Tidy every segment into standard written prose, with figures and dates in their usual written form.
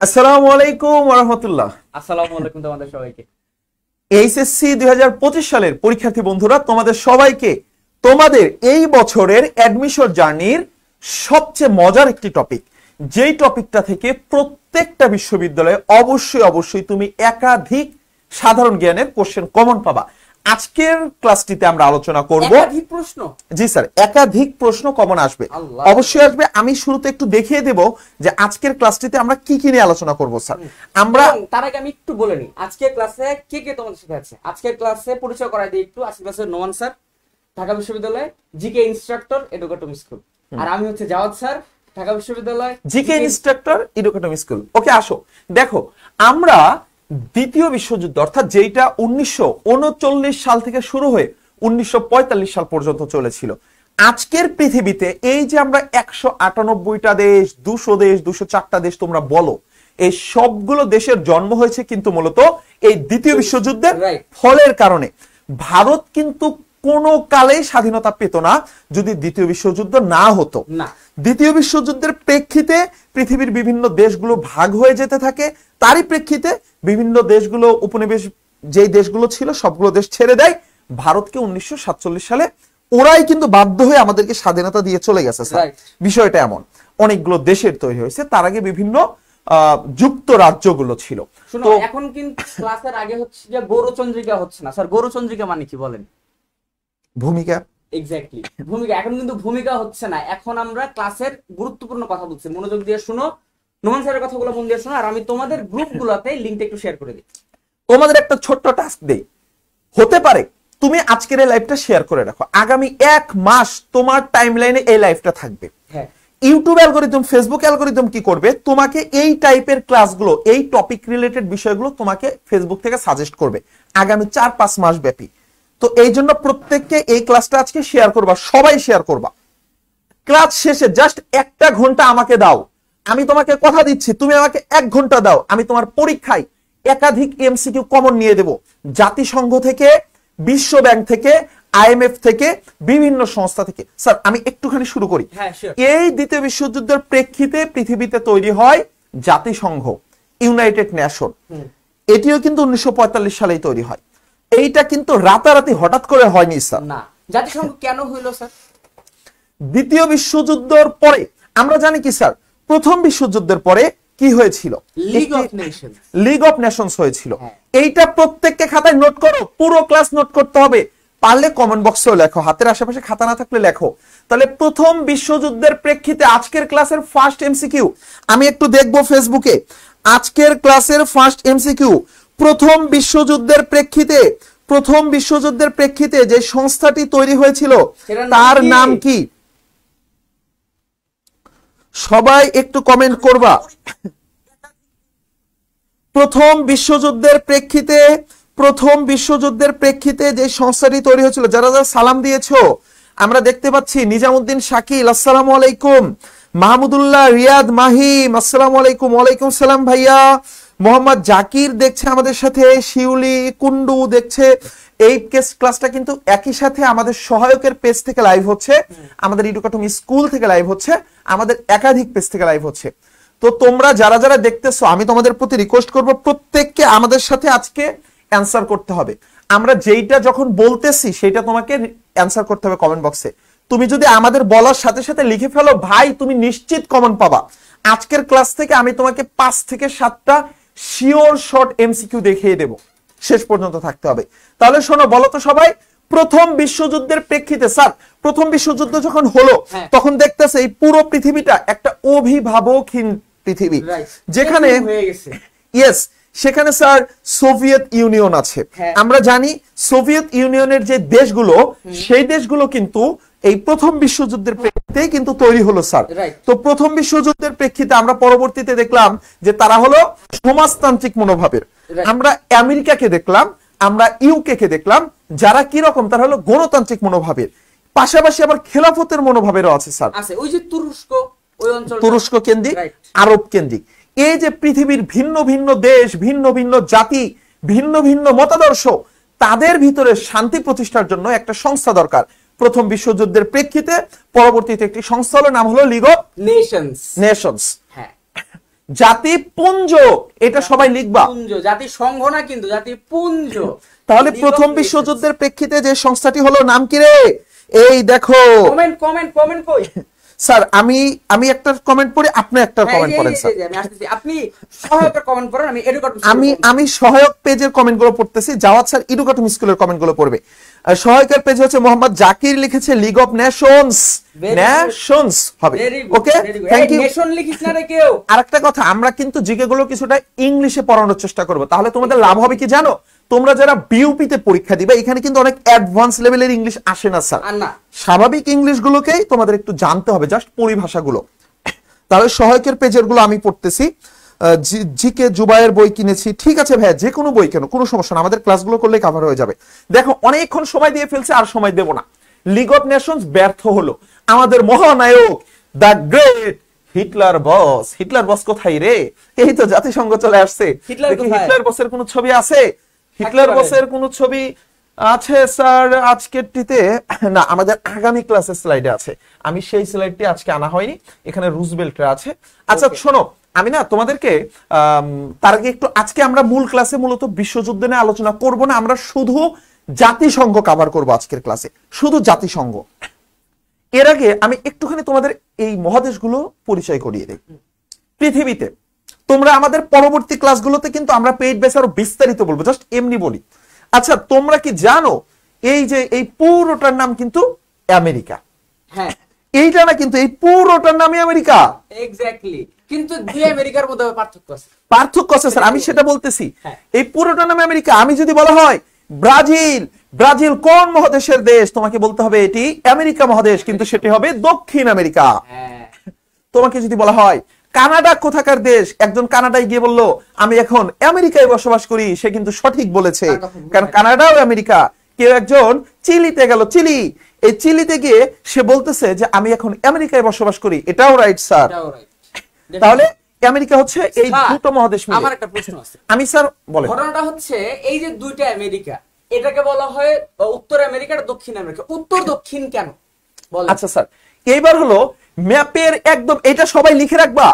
আসসালামু আলাইকুম ওয়া রাহমাতুল্লাহ। আসসালামু আলাইকুম তোমাদের সবাইকে। এইচএসসি 2025 সালের পরীক্ষার্থী বন্ধুরা, তোমাদের সবাইকে তোমাদের এই বছরের অ্যাডমিশন জার্নির সবচেয়ে মজার একটি টপিক, যেই টপিকটা থেকে প্রত্যেকটা বিশ্ববিদ্যালয়ে অবশ্যই তুমি একাধিক সাধারণ জ্ঞানের কোশ্চেন কমন পাবা। আজকের ক্লাসটিতে আমরা আলোচনা করব একাধিক প্রশ্ন। জি স্যার, একাধিক প্রশ্ন কমন আসবে, অবশ্যই আসবে। আমি শুরুতে একটু দেখিয়ে দেব যে আজকের ক্লাসটিতে আমরা কি কি নিয়ে আলোচনা করব স্যার। আমরা তার আগে আমি একটু বলে নিই আজকের ক্লাসে কে কে তোমাদের সাথে আছে। আজকের ক্লাসে পরিচয় করাই দিই একটু। আজকের ক্লাসে নোমান স্যার, ঢাকা বিশ্ববিদ্যালয় জিকে ইনস্ট্রাক্টর এডুকেটম স্কুল, আর আমি হচ্ছে জাওয়াদ স্যার, ঢাকা বিশ্ববিদ্যালয় জিকে ইনস্ট্রাক্টর এডুকেটম স্কুল। ওকে, আসো দেখো, আমরা দ্বিতীয় বিশ্বযুদ্ধ অর্থাৎ যেটা 1939 সাল থেকে শুরু হয়ে 1945 সাল পর্যন্ত চলেছিল, আজকের পৃথিবীতে এই যে আমরা 198টা দেশ, 200 দেশ, 204টা দেশ তোমরা বলো, এই সবগুলো দেশের জন্ম হয়েছে কিন্তু মূলত এই দ্বিতীয় বিশ্বযুদ্ধের ফলের কারণে। ভারত কিন্তু কোনো কালেই স্বাধীনতা পেত না যদি দ্বিতীয় বিশ্বযুদ্ধ না হতো। দ্বিতীয় বিশ্বযুদ্ধের প্রেক্ষিতে পৃথিবীর বিভিন্ন দেশগুলো ভাগ হয়ে যেতে থাকে, তারই প্রেক্ষিতে বিভিন্ন দেশগুলো উপনিবেশ যেই দেশগুলো ছিল সবগুলো দেশ ছেড়ে দেয় ভারতকে 1947 সালে। ওরাই কিন্তু বাধ্য হয়ে আমাদেরকে স্বাধীনতা দিয়ে চলে গেছে স্যার। বিষয়টা এমন, অনেকগুলো দেশের তৈরি হয়েছে, তার আগে বিভিন্ন যুক্ত রাজ্যগুলো ছিল। তো এখন কিন্তু ক্লাসের আগে হচ্ছে যে গৌরচন্দ্রিকা হচ্ছে না স্যার। গৌরচন্দ্রিকা মানে কি বলেন? ভূমিকা। এক্স্যাক্টলি, ভূমিকা। এখন কিন্তু ভূমিকা হচ্ছে না, এখন আমরা ক্লাসের গুরুত্বপূর্ণ কথা বলছি। মনোযোগ দিয়ে শুনো, নোমান স্যারের কথাগুলো মন দিয়ে শোনো, আর আমি তোমাদের গ্রুপগুলোতে লিংকটা একটু শেয়ার করে দিই। তোমাদের একটা ছোট্ট টাস্ক দেই, হতে পারে তুমি আজকের এই লাইভটা শেয়ার করে রাখো, আগামী 1 মাস তোমার টাইমলাইনে এই লাইভটা থাকবে। হ্যাঁ, ইউটিউব অ্যালগরিদম, ফেসবুক অ্যালগরিদম কি করবে, তোমাকে এই টাইপের ক্লাসগুলো, এই টপিক রিলেটেড বিষয়গুলো তোমাকে ফেসবুক থেকে সাজেস্ট করবে আগামী 4-5 মাস ব্যাপী। তো এই জন্য প্রত্যেককে এই ক্লাসটা আজকে শেয়ার করবা, সবাই শেয়ার করবা। ক্লাস শেষে জাস্ট 1টা ঘন্টা আমাকে দাও, আমি তোমাকে কথা দিচ্ছি, তুমি আমাকে 1 ঘন্টা দাও, আমি তোমার পরীক্ষায় একাধিক এমসিকিউ কমন নিয়ে দেব, জাতিসংঘ থেকে, বিশ্ব ব্যাংক থেকে, আইএমএফ থেকে, বিভিন্ন সংস্থা থেকে। স্যার আমি একটুখানি শুরু করি। এই দ্বিতীয় বিশ্বযুদ্ধের প্রেক্ষিতে পৃথিবীতে তৈরি হয় জাতিসংঘ, ইউনাইটেড নেশন। এটিও কিন্তু 1945 সালেই তৈরি হয়। এইটা কিন্তু রাতারাতি হঠাৎ করে হয়নি স্যার। না, জাতিসংঘ কেন হইলো স্যার? দ্বিতীয় বিশ্বযুদ্ধের পরে আমরা জানি কি স্যার, প্রথম বিশ্বযুদ্ধের পরে কি হয়েছিল? লিগ অফ নেশনস হয়েছিল। এইটা প্রত্যেককে খাতায় নোট করো, পুরো ক্লাস নোট করতে হবে, পারলে কমেন্ট বক্সেও লেখো, হাতের আশেপাশে খাতা না থাকলে লেখো। তাহলে প্রথম বিশ্বযুদ্ধের প্রেক্ষিতে আজকের ক্লাসের ফার্স্ট এমসিকিউ আমি একটু দেখবো ফেসবুকে। আজকের ক্লাসের ফার্স্ট এমসিকিউ, প্রথম বিশ্বযুদ্ধের প্রেক্ষিতে যে সংস্থাটি তৈরি হয়েছিল তার নাম কি? সবাই একটু কমেন্ট করবা। প্রথম বিশ্বযুদ্ধের প্রেক্ষিতে যে সংস্থাটি তৈরি হয়েছিল, যারা যারা সালাম দিয়েছো আমরা দেখতে পাচ্ছি। নিজামুদ্দিন শাকিল আসসালামু আলাইকুম, মাহমুদুল্লাহ রিয়াদ মাহিম আসসালামু আলাইকুম। ওয়ালাইকুম সালাম ভাইয়া। মোহাম্মদ জাকির দেখছে আমাদের সাথে, শিউলি কুন্ডু দেখছে। এই ক্লাসটা কিন্তু একই সাথে আমাদের সহায়কের পেজ থেকে লাইভ হচ্ছে, আমাদের এডুকেটম স্কুল থেকে লাইভ হচ্ছে, আমাদের একাধিক পেজ থেকে লাইভ হচ্ছে। তো তোমরা যারা যারা দেখতেছো, আমি তোমাদের প্রতি রিকোয়েস্ট করব প্রত্যেককে আমাদের সাথে আজকে অ্যান্সার করতে হবে। আমরা যেইটা যখন বলতেছি সেটা তোমাকে অ্যান্সার করতে হবে কমেন্ট বক্সে। তুমি যদি আমাদের বলার সাথে সাথে লিখে ফেলো ভাই, তুমি নিশ্চিত কমন পাবা। আজকের ক্লাস থেকে আমি তোমাকে 5 থেকে 7টা শিওর শর্ট এমসিকিউ দেখিয়ে দেব, শেষ পর্যন্ত থাকতে হবে। তাহলে শোনো, বলো তো সবাই, প্রথম বিশ্বযুদ্ধের প্রেক্ষিতে স্যার, প্রথম বিশ্বযুদ্ধ যখন হলো তখন দেখতেছে এই পুরো পৃথিবীটা একটা অভিভাবকহীন পৃথিবী, যেখানে সেখানে স্যার সোভিয়েত ইউনিয়ন আছে। আমরা জানি সোভিয়েত ইউনিয়নের যে দেশগুলো, সেই দেশগুলো কিন্তু এই প্রথম বিশ্বযুদ্ধের প্রেক্ষিতে কিন্তু তৈরি হলো স্যার। তো প্রথম বিশ্বযুদ্ধের প্রেক্ষিতে আমরা পরবর্তীতে দেখলাম যে তারা হলো সমাজতান্ত্রিক মনোভাবের। আমরা আমেরিকাকে দেখলাম, আমরা ইউকে কে দেখলাম, যারা কি রকম, তারা হলো গণতান্ত্রিক মনোভাবের, পাশাপাশি আবার খেলাফতের মনোভাবেরও আছে স্যার। ওই যে তুরস্ক কেন্দ্রিক, আরব কেন্দ্রিক। এই যে পৃথিবীর ভিন্ন ভিন্ন দেশ, ভিন্ন ভিন্ন জাতি, ভিন্ন ভিন্ন মতাদর্শ, তাদের ভিতরে শান্তি প্রতিষ্ঠার জন্য একটা সংস্থা দরকার। প্রথম বিশ্বযুদ্ধের প্রেক্ষিতে পরবর্তীতে একটি সংস্থা হলো, নাম হলো লিগ অফ নেশনস। জাতিপুঞ্জ, এটা সবাই লিখবা। পুঞ্জ, জাতি সংঘ না কিন্তু, জাতিপুঞ্জ। তাহলে প্রথম বিশ্বযুদ্ধের প্রেক্ষিতে যে সংস্থাটি হলো, নাম কি রে? এই দেখো, কমেন্ট কই স্যার, আমি একটা কমেন্ট পড়ি, আপনি একটা কমেন্ট পড়েন স্যার। আমি আসতেছি, আপনি সহায়কের কমেন্ট পড়েন, আমি এডুকেটর। আমি সহায়ক পেজের কমেন্টগুলো পড়তেছি, জাওয়াত স্যার এডুকেটর স্কুলের কমেন্টগুলো পড়বে। আর সহায়কের পেজ হচ্ছে মোহাম্মদ জাকির, লিখেছে লিগ অফ নেশনস, নেশনস হবে। ওকে, থ্যাংক ইউ। নেশন লিখিস না রে কেউ। আরেকটা কথা, আমরা কিন্তু জিকে গুলো কিছুটা ইংলিশে পড়ানোর চেষ্টা করব, তাহলে তোমাদের লাভ হবে কি জানো? তোমরা যারা বিউপি তে পরীক্ষা দিবে, এখানে কিন্তু অনেক অ্যাডভান্স লেভেলের ইংলিশ আসে না স্যার, স্বাভাবিক ইংলিশ গুলোকেই তোমাদের একটু জানতে হবে, জাস্ট পরিভাষাগুলো। তাহলে সহায়কের পেজের গুলো আমি পড়তেছি। জিকে জুবাইয়ের বই কিনেছি, ঠিক আছে ভাইয়া, যে কোনো বই কেন, কোনো সমস্যা না, আমাদের ক্লাসগুলো করলে কভার হয়ে যাবে। দেখো অনেকক্ষণ সময় দিয়ে ফেলছে, আর সময় দেব না। লিগ অফ নেশনস ব্যর্থ হলো, আমাদের মহানায়ক the great Hitler boss. Hitler boss কোথায় রে? এই তো জাতিসংঘ চলে আসছে। হিটলার বসের কোনো ছবি আছে? হিটলার বসের কোনো ছবি আছে স্যার আজকের টিতে? না, আমাদের আগামী ক্লাসের স্লাইডে আছে, আমি সেই স্লাইডটি আজকে আনা হয়নি, এখানে রুজবেল্টের আছে। আচ্ছা শোনো, আমি না তোমাদেরকে তার আগে একটু, আজকে আমরা মূল ক্লাসে মূলত বিশ্বযুদ্ধ নিয়ে আলোচনা করব না, আমরা শুধু জাতিসংঘ কভার করব আজকের ক্লাসে, শুধু জাতিসংঘ। এর আগে আমি একটুখানি তোমাদের এই মহাদেশগুলো পরিচয় করিয়ে দেই। পৃথিবীতে তোমরা আমাদের পরবর্তী ক্লাসগুলোতে কিন্তু আমরা পেইড বেস আরো বিস্তারিত বলবো, জাস্ট এমনি বলি। আচ্ছা তোমরা কি জানো এই যে এই পুরোটার নাম কিন্তু আমেরিকা? হ্যাঁ, এইটা না, কিন্তু এই পুরোটার নামই আমেরিকা। এক্স্যাক্টলি, কিন্তু দুই আমেরিকার মধ্যে পার্থক্য আছে। পার্থক্য আছে স্যার, আমি সেটা বলতেছি। এই পুরোটার নামে আমেরিকা। আমি যদি বলা হয় ব্রাজিল, ব্রাজিল কোন মহাদেশের দেশ, তোমাকে বলতে হবে এটি আমেরিকা মহাদেশ, কিন্তু সেটি হবে দক্ষিণ আমেরিকা। তোমাকে যদি বলা হয় কানাডা কোথাকার দেশ, একজন কানাডায় গিয়ে বললো আমি এখন আমেরিকায় বসবাস করি, সে কিন্তু সঠিক বলেছে, কারণ কানাডাও আমেরিকা। কেউ একজন চিলিতে গেল, চিলি, এই চিলিতে গিয়ে সে বলতেছে যে আমি এখন আমেরিকায় বসবাস করি, এটাও রাইট স্যার। তাহলে আমেরিকা হচ্ছে এই দুটো মহাদেশ মিলে। আমার একটা প্রশ্ন আছে, আমি স্যার বলেন। ঘটনাটা হচ্ছে এই যে দুইটা আমেরিকা, এটাকে বলা হয় উত্তর আমেরিকা আর দক্ষিণ আমেরিকা। উত্তর দক্ষিণ কেন? আচ্ছা স্যার, এইবার হলো ম্যাপের একদম, এটা সবাই লিখে রাখবা,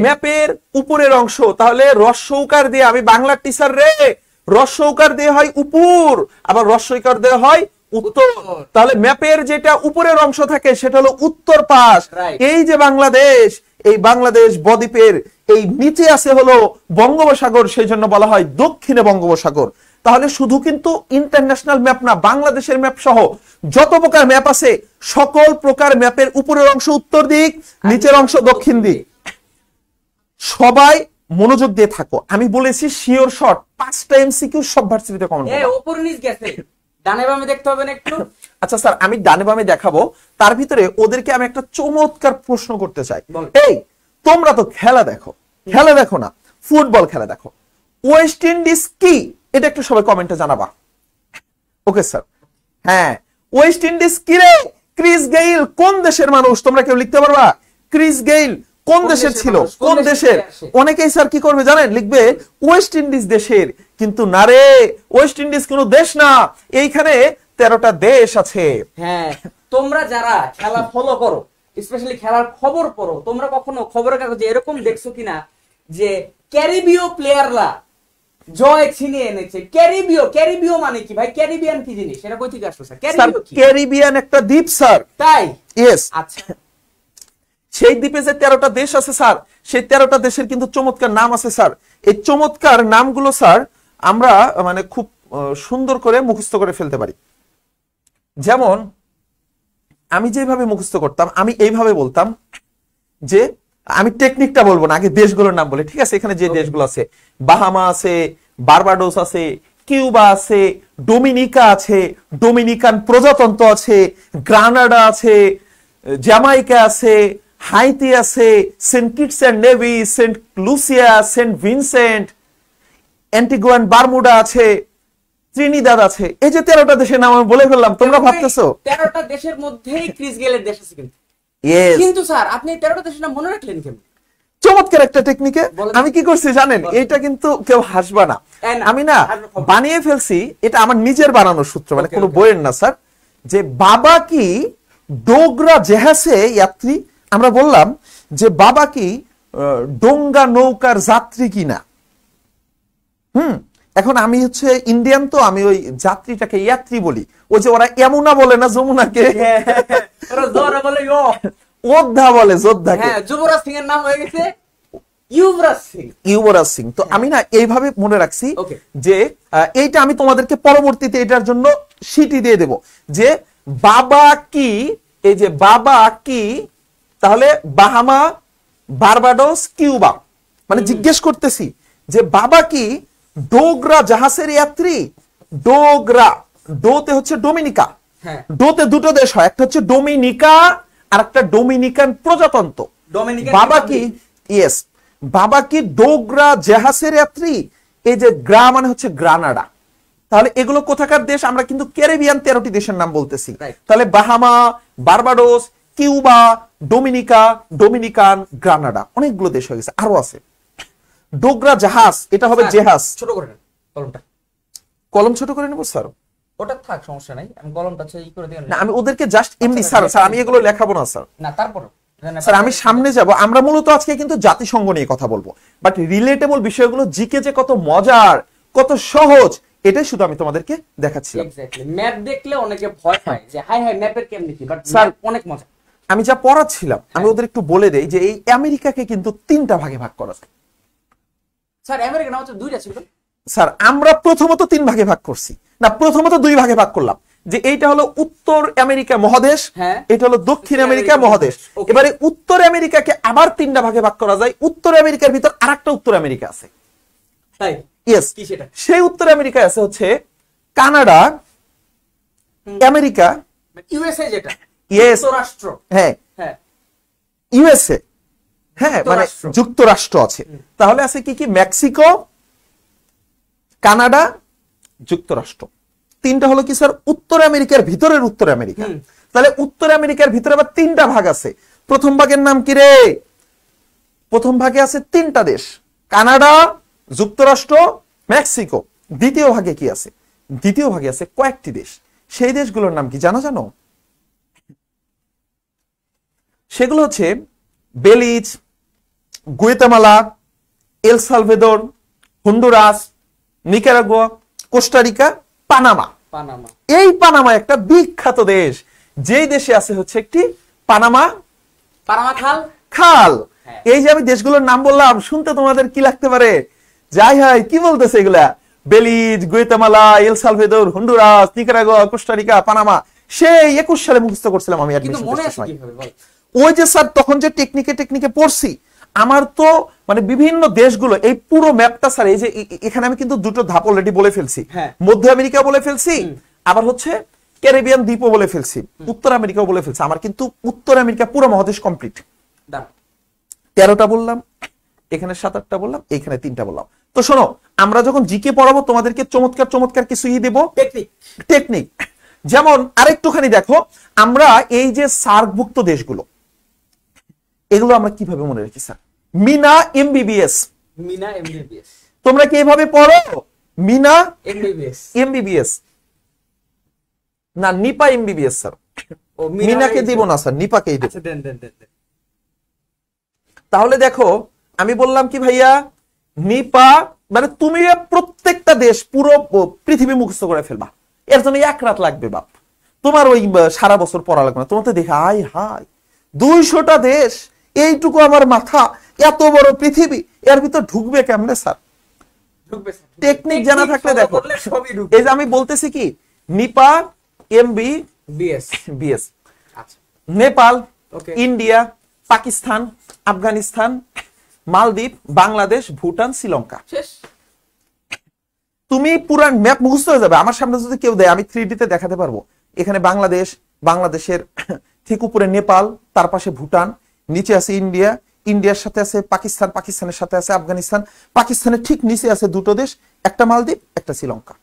ম্যাপের উপরের অংশ, তাহলে রস্যৌকার দিয়ে, আমি বাংলার টিচার রে, রস্যৌকার দিয়ে হয় উপর, আবার রস্যইকার দিয়ে হয় উত্তর। তাহলে ম্যাপের যেটা উপরের অংশ থাকে সেটা হলো উত্তর পাশ। এই যে বাংলাদেশ, এই বাংলাদেশ বদ্বীপের এই নিচে আছে হলো বঙ্গোপসাগর, সেই জন্য বলা হয় দক্ষিণে বঙ্গোপসাগর। তাহলে শুধু কিন্তু ইন্টারন্যাশনাল ম্যাপ না, বাংলাদেশের ম্যাপ সহ যত প্রকার ম্যাপ আছে, সকল প্রকার ম্যাপের উপরের অংশ উত্তর দিক, নিচের অংশ দক্ষিণ দিক। সবাই মনোযোগ দিয়ে থাকো, আমি বলেছি শিওর শর্ট 5টা এমসিকিউ সব ভার্সিটিতে কমন হবে। উপর নিচ গেছে, ডানে বামে দেখতে হবে না একটু? আচ্ছা স্যার, আমি ডানে বামে দেখাবো, তার ভিতরে ওদেরকে আমি একটা চমৎকার প্রশ্ন করতে চাই। এই তোমরা তো খেলা দেখো, খেলা দেখো না, ফুটবল খেলা দেখো, ওয়েস্ট ইন্ডিজ কি, এটা একটু সবাই কমেন্টে জানাবা। ওকে স্যার, হ্যাঁ, ওয়েস্ট ইন্ডিজ কি রে? ক্রিস গেইল কোন দেশের মানুষ? তোমরা কেউ লিখতে পারবা? ক্রিস গেইল কোন দেশের ছিল, কোন দেশের? অনেকেই স্যার কি করবে জানেন, লিখবে ওয়েস্ট ইন্ডিজ দেশের, কিন্তু না রে, ওয়েস্ট ইন্ডিজ কোনো দেশ না, এইখানে 13টা দেশ আছে। হ্যাঁ, তোমরা যারা খেলা ফলো করো, স্পেশালি খেলার খবর পড়ো, তোমরা কখনো খবরের কাগজে এরকম দেখছো কিনা যে ক্যারিবীয় প্লেয়াররা জয় ছিনিয়ে এনেছে? ক্যারিবীয় মানে কি ভাই? ক্যারিবিয়ান কি জিনিস, এটা কই থেকে আসলো স্যার? ক্যারিবিয়ান একটা দ্বীপ স্যার। তাই? ইয়েস। আচ্ছা, সেই দ্বীপে যে 13টা দেশ আছে স্যার, সেই 13টা দেশের কিন্তু চমৎকার নাম আছে স্যার। এই চমৎকার নামগুলো স্যার আমরা মানে খুব সুন্দর করে মুখস্থ করে ফেলতে পারি। যেমন আমি যেভাবে মুখস্থ করতাম, আমি এইভাবে বলতাম যে, আমি টেকনিকটা বলবো না, আগে দেশগুলোর নাম বলে, ঠিক আছে? এখানে যে দেশগুলো আছে, বাহামা আছে, বারবাডোস আছে, কিউবা আছে, ডোমিনিকা আছে, ডোমিনিকান প্রজাতন্ত্র আছে, গ্রানাডা আছে, জ্যামাইকা আছে, হাইতি আছে, Saint Kitts and Nevis, Saint Lucia, Saint Vincent, Antigua and Bermuda আছে, ত্রিনিদাদ আছে। এই যে 13টা দেশের নাম আমি বলে ফেললাম, তোমরা ভাবতেছো 13টা দেশের মধ্যেই ক্রিস গেলের দেশ আছে কিন্তু। কিন্তু স্যার আপনি 13টা দেশের নাম মনে রাখলেন কেন? চমৎকার একটা টেকনিকে আমি কি করছি জানেন, এটা কিন্তু কেউ হাসবা না, আমি না বানিয়ে ফেলছি, এটা আমার নিজের বানানো সূত্র, মানে কোনো বইয়ের না স্যার। যে বাবা কি ডোগরা জেহাসে যাত্রী, আমরা বললাম যে বাবা কি ডোঙ্গা নৌকার যাত্রী কিনা। এখন আমি হচ্ছে ইন্ডিয়ান, তো আমি ওই যাত্রীটাকে ইয়াত্রী বলি। ওই যে ওরা যমুনা বলে না, যমুনাকে যোদ্ধা বলে, যোদ্ধাকে। যুবরাজ সিং এর নাম হয়ে গেছে ইউবরাজ সিং। ইউবরাজ সিং। তো আমি না এইভাবে মনে রাখছি যে এইটা আমি তোমাদেরকে পরবর্তীতে এটার জন্য সিটি দিয়ে দেব যে বাবা কি, এই যে বাবা কি, তাহলে বাহামা, বারবাডোস, কিউবা, মানে জিজ্ঞেস করতেছি যে বাবা কি ডোগরা জাহাজের যাত্রী। ডোগরা, ডোতে হচ্ছে ডোমিনিকা, ডোতে দুটো দেশ হয়, একটা হচ্ছে ডোমিনিকা আর একটা ডোমিনিকান প্রজাতন্ত্র। বাবা কি, ইয়েস, বাবা কি ডোগরা জাহাজের যাত্রী। এই যে গ্রা মানে হচ্ছে গ্রানাডা। তাহলে এগুলো কোথাকার দেশ? আমরা কিন্তু ক্যারিবিয়ান 13টি দেশের নাম বলতেছি। তাহলে Bahamas, Barbados, Cuba, Dominica, Dominican, Grenada, অনেকগুলো দেশ হয়ে গেছে, আরো আছে। ডোগরা জাহাজ, এটা হবে জাহাজ। ছোট করে নেন কলমটা। কলম ছোট করে নেব স্যার? ওটা থাক, সমস্যা নাই, আমি কলমটা ই করে দিই না, আমি ওদেরকে জাস্ট এমনি স্যার, আমি এগুলো লেখাবো না স্যার। না তারপর স্যার আমি সামনে যাব। আমরা মূলত আজকে কিন্তু জাতিসংঘ নিয়ে কথা বলবো, বাট রিলেটেবল বিষয়গুলো জিকে যে কত মজার, কত সহজ, এটাই শুধু আমি তোমাদেরকে দেখাচ্ছিলাম। এক্স্যাক্টলি। ম্যাপ দেখলে অনেকে ভয় পায় যে হাই হাই ম্যাপের কেমন কি, বাট স্যার অনেক মজা। আমি যা পড়াচ্ছিলাম আমি ওদের একটু বলে দেই যে এই আমেরিকাকে কিন্তু 3টা ভাগে ভাগ করা যায়। স্যার আমেরিকা নাম হচ্ছে 2টা ছিল স্যার। আমরা প্রথমত 3 ভাগে ভাগ করছি না, প্রথমত 2 ভাগে ভাগ করলাম। যে এইটা হলো উত্তর আমেরিকা মহাদেশ, এটা হলো দক্ষিণ আমেরিকা মহাদেশ। এবারে উত্তর আমেরিকাকে আবার 3টা ভাগে ভাগ করা যায়। উত্তর আমেরিকার ভিতর আরেকটা উত্তর আমেরিকা আছে। তাই? ইয়েস। কি সেটা? সেই উত্তর আমেরিকায় আছে হচ্ছে কানাডা, আমেরিকা, ইউএসএ, যেটা ইয়েস, যুক্তরাষ্ট্র। হ্যাঁ হ্যাঁ, ইউএসএ, হ্যাঁ, মানে যুক্তরাষ্ট্র আছে। তাহলে আছে কি কি? মেক্সিকো, কানাডা, যুক্তরাষ্ট্র। 3টা হলো কি স্যার? উত্তর আমেরিকার ভিতরের উত্তর আমেরিকা। তাহলে উত্তর আমেরিকার ভিতরে আবার 3টা ভাগ আছে। প্রথম ভাগের নাম কি রে? প্রথম ভাগে আছে 3টা দেশ, কানাডা, যুক্তরাষ্ট্র, মেক্সিকো। দ্বিতীয় ভাগে কি আছে? দ্বিতীয় ভাগে আছে কয়েকটি দেশ। সেই দেশগুলোর নাম কি জানো? সেগুলো হচ্ছে Belize, Guatemala, El Salvador, Honduras, Nicaragua, Costa Rica, Panama. এই পানামা একটা বিখ্যাত দেশ। যেই দেশে আছে হচ্ছে একটি পানামা খাল। এই যে আমি দেশগুলোর নাম বললাম, শুনতে তোমাদের কি লাগতে পারে? যাই হয় কি বলতেছে এগুলা? Belize, Guatemala, El Salvador, Honduras, Nicaragua, Costa Rica, Panama. সেই 21 সালে মুখস্থ করছিলাম আমি অ্যাডমিশন টেস্টের সময়। ওই যে স্যার তখন যে টেকনিকে পড়ছি, আমার তো মানে বিভিন্ন দেশগুলো, এই পুরো ম্যাপটা স্যার, এই যে এখানে আমি কিন্তু 2টো ধাপ অলরেডি বলে ফেলছি। মধ্য আমেরিকা বলে ফেলছি, আবার হচ্ছে ক্যারিবিয়ান দ্বীপও বলে ফেলছি, উত্তর আমেরিকাও বলে ফেলছি। আমার কিন্তু উত্তর আমেরিকা পুরো মহাদেশ কমপ্লিট। 13টা বললাম, এখানে 7-8টা বললাম, এখানে 3টা বললাম। তো শোনো, আমরা যখন জিকে পড়াবো তোমাদেরকে চমৎকার চমৎকার কিছু দেবো টেকনিক। যেমন আরেকটুখানি দেখো, আমরা এই যে সার্কভুক্ত দেশগুলো, এগুলো আমরা কিভাবে মনে রাখি স্যার? মিনা এমবিবিএস। তোমরা কি এভাবে পড়ো? মিনা এমবিবিএস না, নিপা এমবিবিএস স্যার। মিনাকে দিব না স্যার, নিপাকেই দেব। তাহলে দেখো, আমি বললাম কি ভাইয়া, নিপা মানে তুমি প্রত্যেকটা দেশ পুরো পৃথিবী মুখস্থ করে ফেলবা। এর জন্য 1 রাত লাগবে বাপ। তোমার ওই সারা বছর পড়া লাগবে না। তোমার তো দেখে হাই 200টা দেশ, এইটুকু আমার মাথা, এত বড় পৃথিবী, এর ভিতর ঢুকবে কেমনে স্যার? টেকনিক জানা থাকলে দেখো। এই যে আমি বলতেছি কি, নিপা এমবিবিএস, নেপাল, ইন্ডিয়া, পাকিস্তান, আফগানিস্তান, মালদ্বীপ, বাংলাদেশ, ভুটান, শ্রীলঙ্কা। তুমি পুরান ম্যাপ মুখস্থ হয়ে যাবে। আমার সামনে যদি কেউ দেয়, আমি 3D তে দেখাতে পারবো। এখানে বাংলাদেশ, বাংলাদেশের ঠিক উপরে নেপাল, তার পাশে ভুটান, নিচে আছে ইন্ডিয়া, ইন্ডিয়ার সাথে আছে পাকিস্তান, পাকিস্তানের সাথে আছে আফগানিস্তান, পাকিস্তানের ঠিক নিচে আছে 2টো দেশ, একটা মালদ্বীপ, একটা শ্রীলঙ্কা।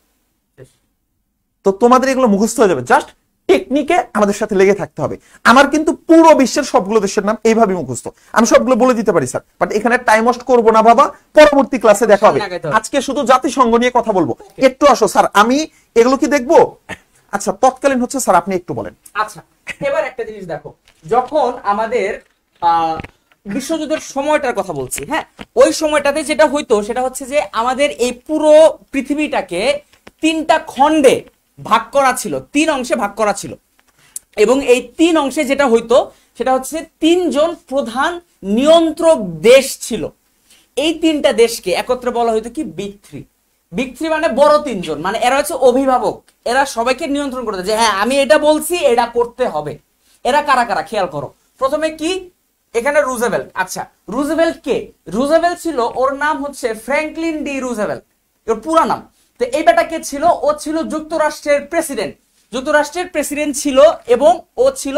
তো তোমাদের এগুলো মুখস্থ হয়ে যাবে। জাস্ট টেকনিকে আমাদের সাথে লেগে থাকতে হবে। আমার কিন্তু পুরো বিশ্বের সবগুলো দেশের নাম এইভাবে মুখস্থ। আমি সবগুলো বলে দিতে পারি স্যার, বাট এখানে টাইম ওয়েস্ট করবো না বাবা, পরবর্তী ক্লাসে দেখা হবে। আজকে শুধু জাতিসংঘ নিয়ে কথা বলবো। একটু আসো স্যার, আমি এগুলো কি দেখবো? আচ্ছা, তৎকালীন হচ্ছে স্যার, আপনি একটু বলেন। আচ্ছা, এবার একটা জিনিস দেখো, যখন আমাদের বিশ্বযুদ্ধের সময়টার কথা বলছি, হ্যাঁ। ওই সময়টাতে যেটা হইতো সেটা হচ্ছে যে আমাদের এই পুরো পৃথিবীটাকে 3টা খণ্ডে ভাগ করা ছিল, 3 অংশে ভাগ করা ছিল। এবং এই 3 অংশে যেটা হইতো সেটা হচ্ছে 3জন প্রধান নিয়ন্ত্রক দেশ ছিল। এই 3টা দেশকে একত্রে বলা হইতো কি বিগ থ্রি। বিগ থ্রি মানে বড় 3জন, মানে এরা হচ্ছে অভিভাবক, এরা সবাইকে নিয়ন্ত্রণ করতে, যে হ্যাঁ আমি এটা বলছি এটা করতে হবে। এরা কারা কারা খেয়াল করো। প্রথমে কি, এখানে রুজভেল্ট। আচ্ছা, রুজভেল্ট কে? রুজভেল্ট ছিল, ওর নাম হচ্ছে ফ্র্যাঙ্কলিন ডি রুজভেল্ট, ওর পুরা নাম। তো এই বেটা কে ছিল? ও ছিল যুক্তরাষ্ট্রের প্রেসিডেন্ট, যুক্তরাষ্ট্রের প্রেসিডেন্ট ছিল, এবং ও ছিল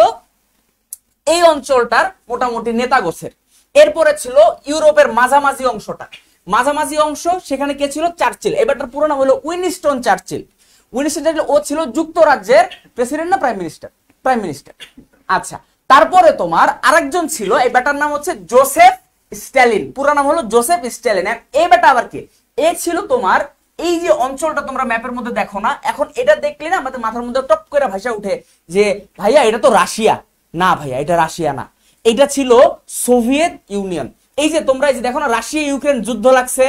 এই অঞ্চলটার মোটামুটি নেতা গোছের। এরপরে ছিল ইউরোপের মাঝামাঝি অংশটা, মাঝামাঝি অংশ, সেখানে কে ছিল? চার্চিল। এবারটার পুরো নাম হলো উইনস্টন চার্চিল। উইনস্টন চার্চিল ও ছিল যুক্তরাজ্যের প্রেসিডেন্ট না প্রাইম মিনিস্টার? Prime minister. আচ্ছা, তারপরে তোমার আরেকজন ছিল, এই বেটার নাম হচ্ছে জোসেফ স্ট্যালিন, পুরো নাম হলো জোসেফ স্ট্যালিন। এই বেটা আবার কে? এ ছিল তোমার এই যে অঞ্চলটা তোমরা ম্যাপের মধ্যে দেখো না, এখন এটা দেখলে না আমাদের মাথার মধ্যে টপ করে ভাষা উঠে যে ভাইয়া এটা তো রাশিয়া। না ভাইয়া, এটা রাশিয়া না, এটা ছিল সোভিয়েত ইউনিয়ন। এই যে তোমরা এই যে দেখো না, রাশিয়া ইউক্রেন যুদ্ধ লাগছে,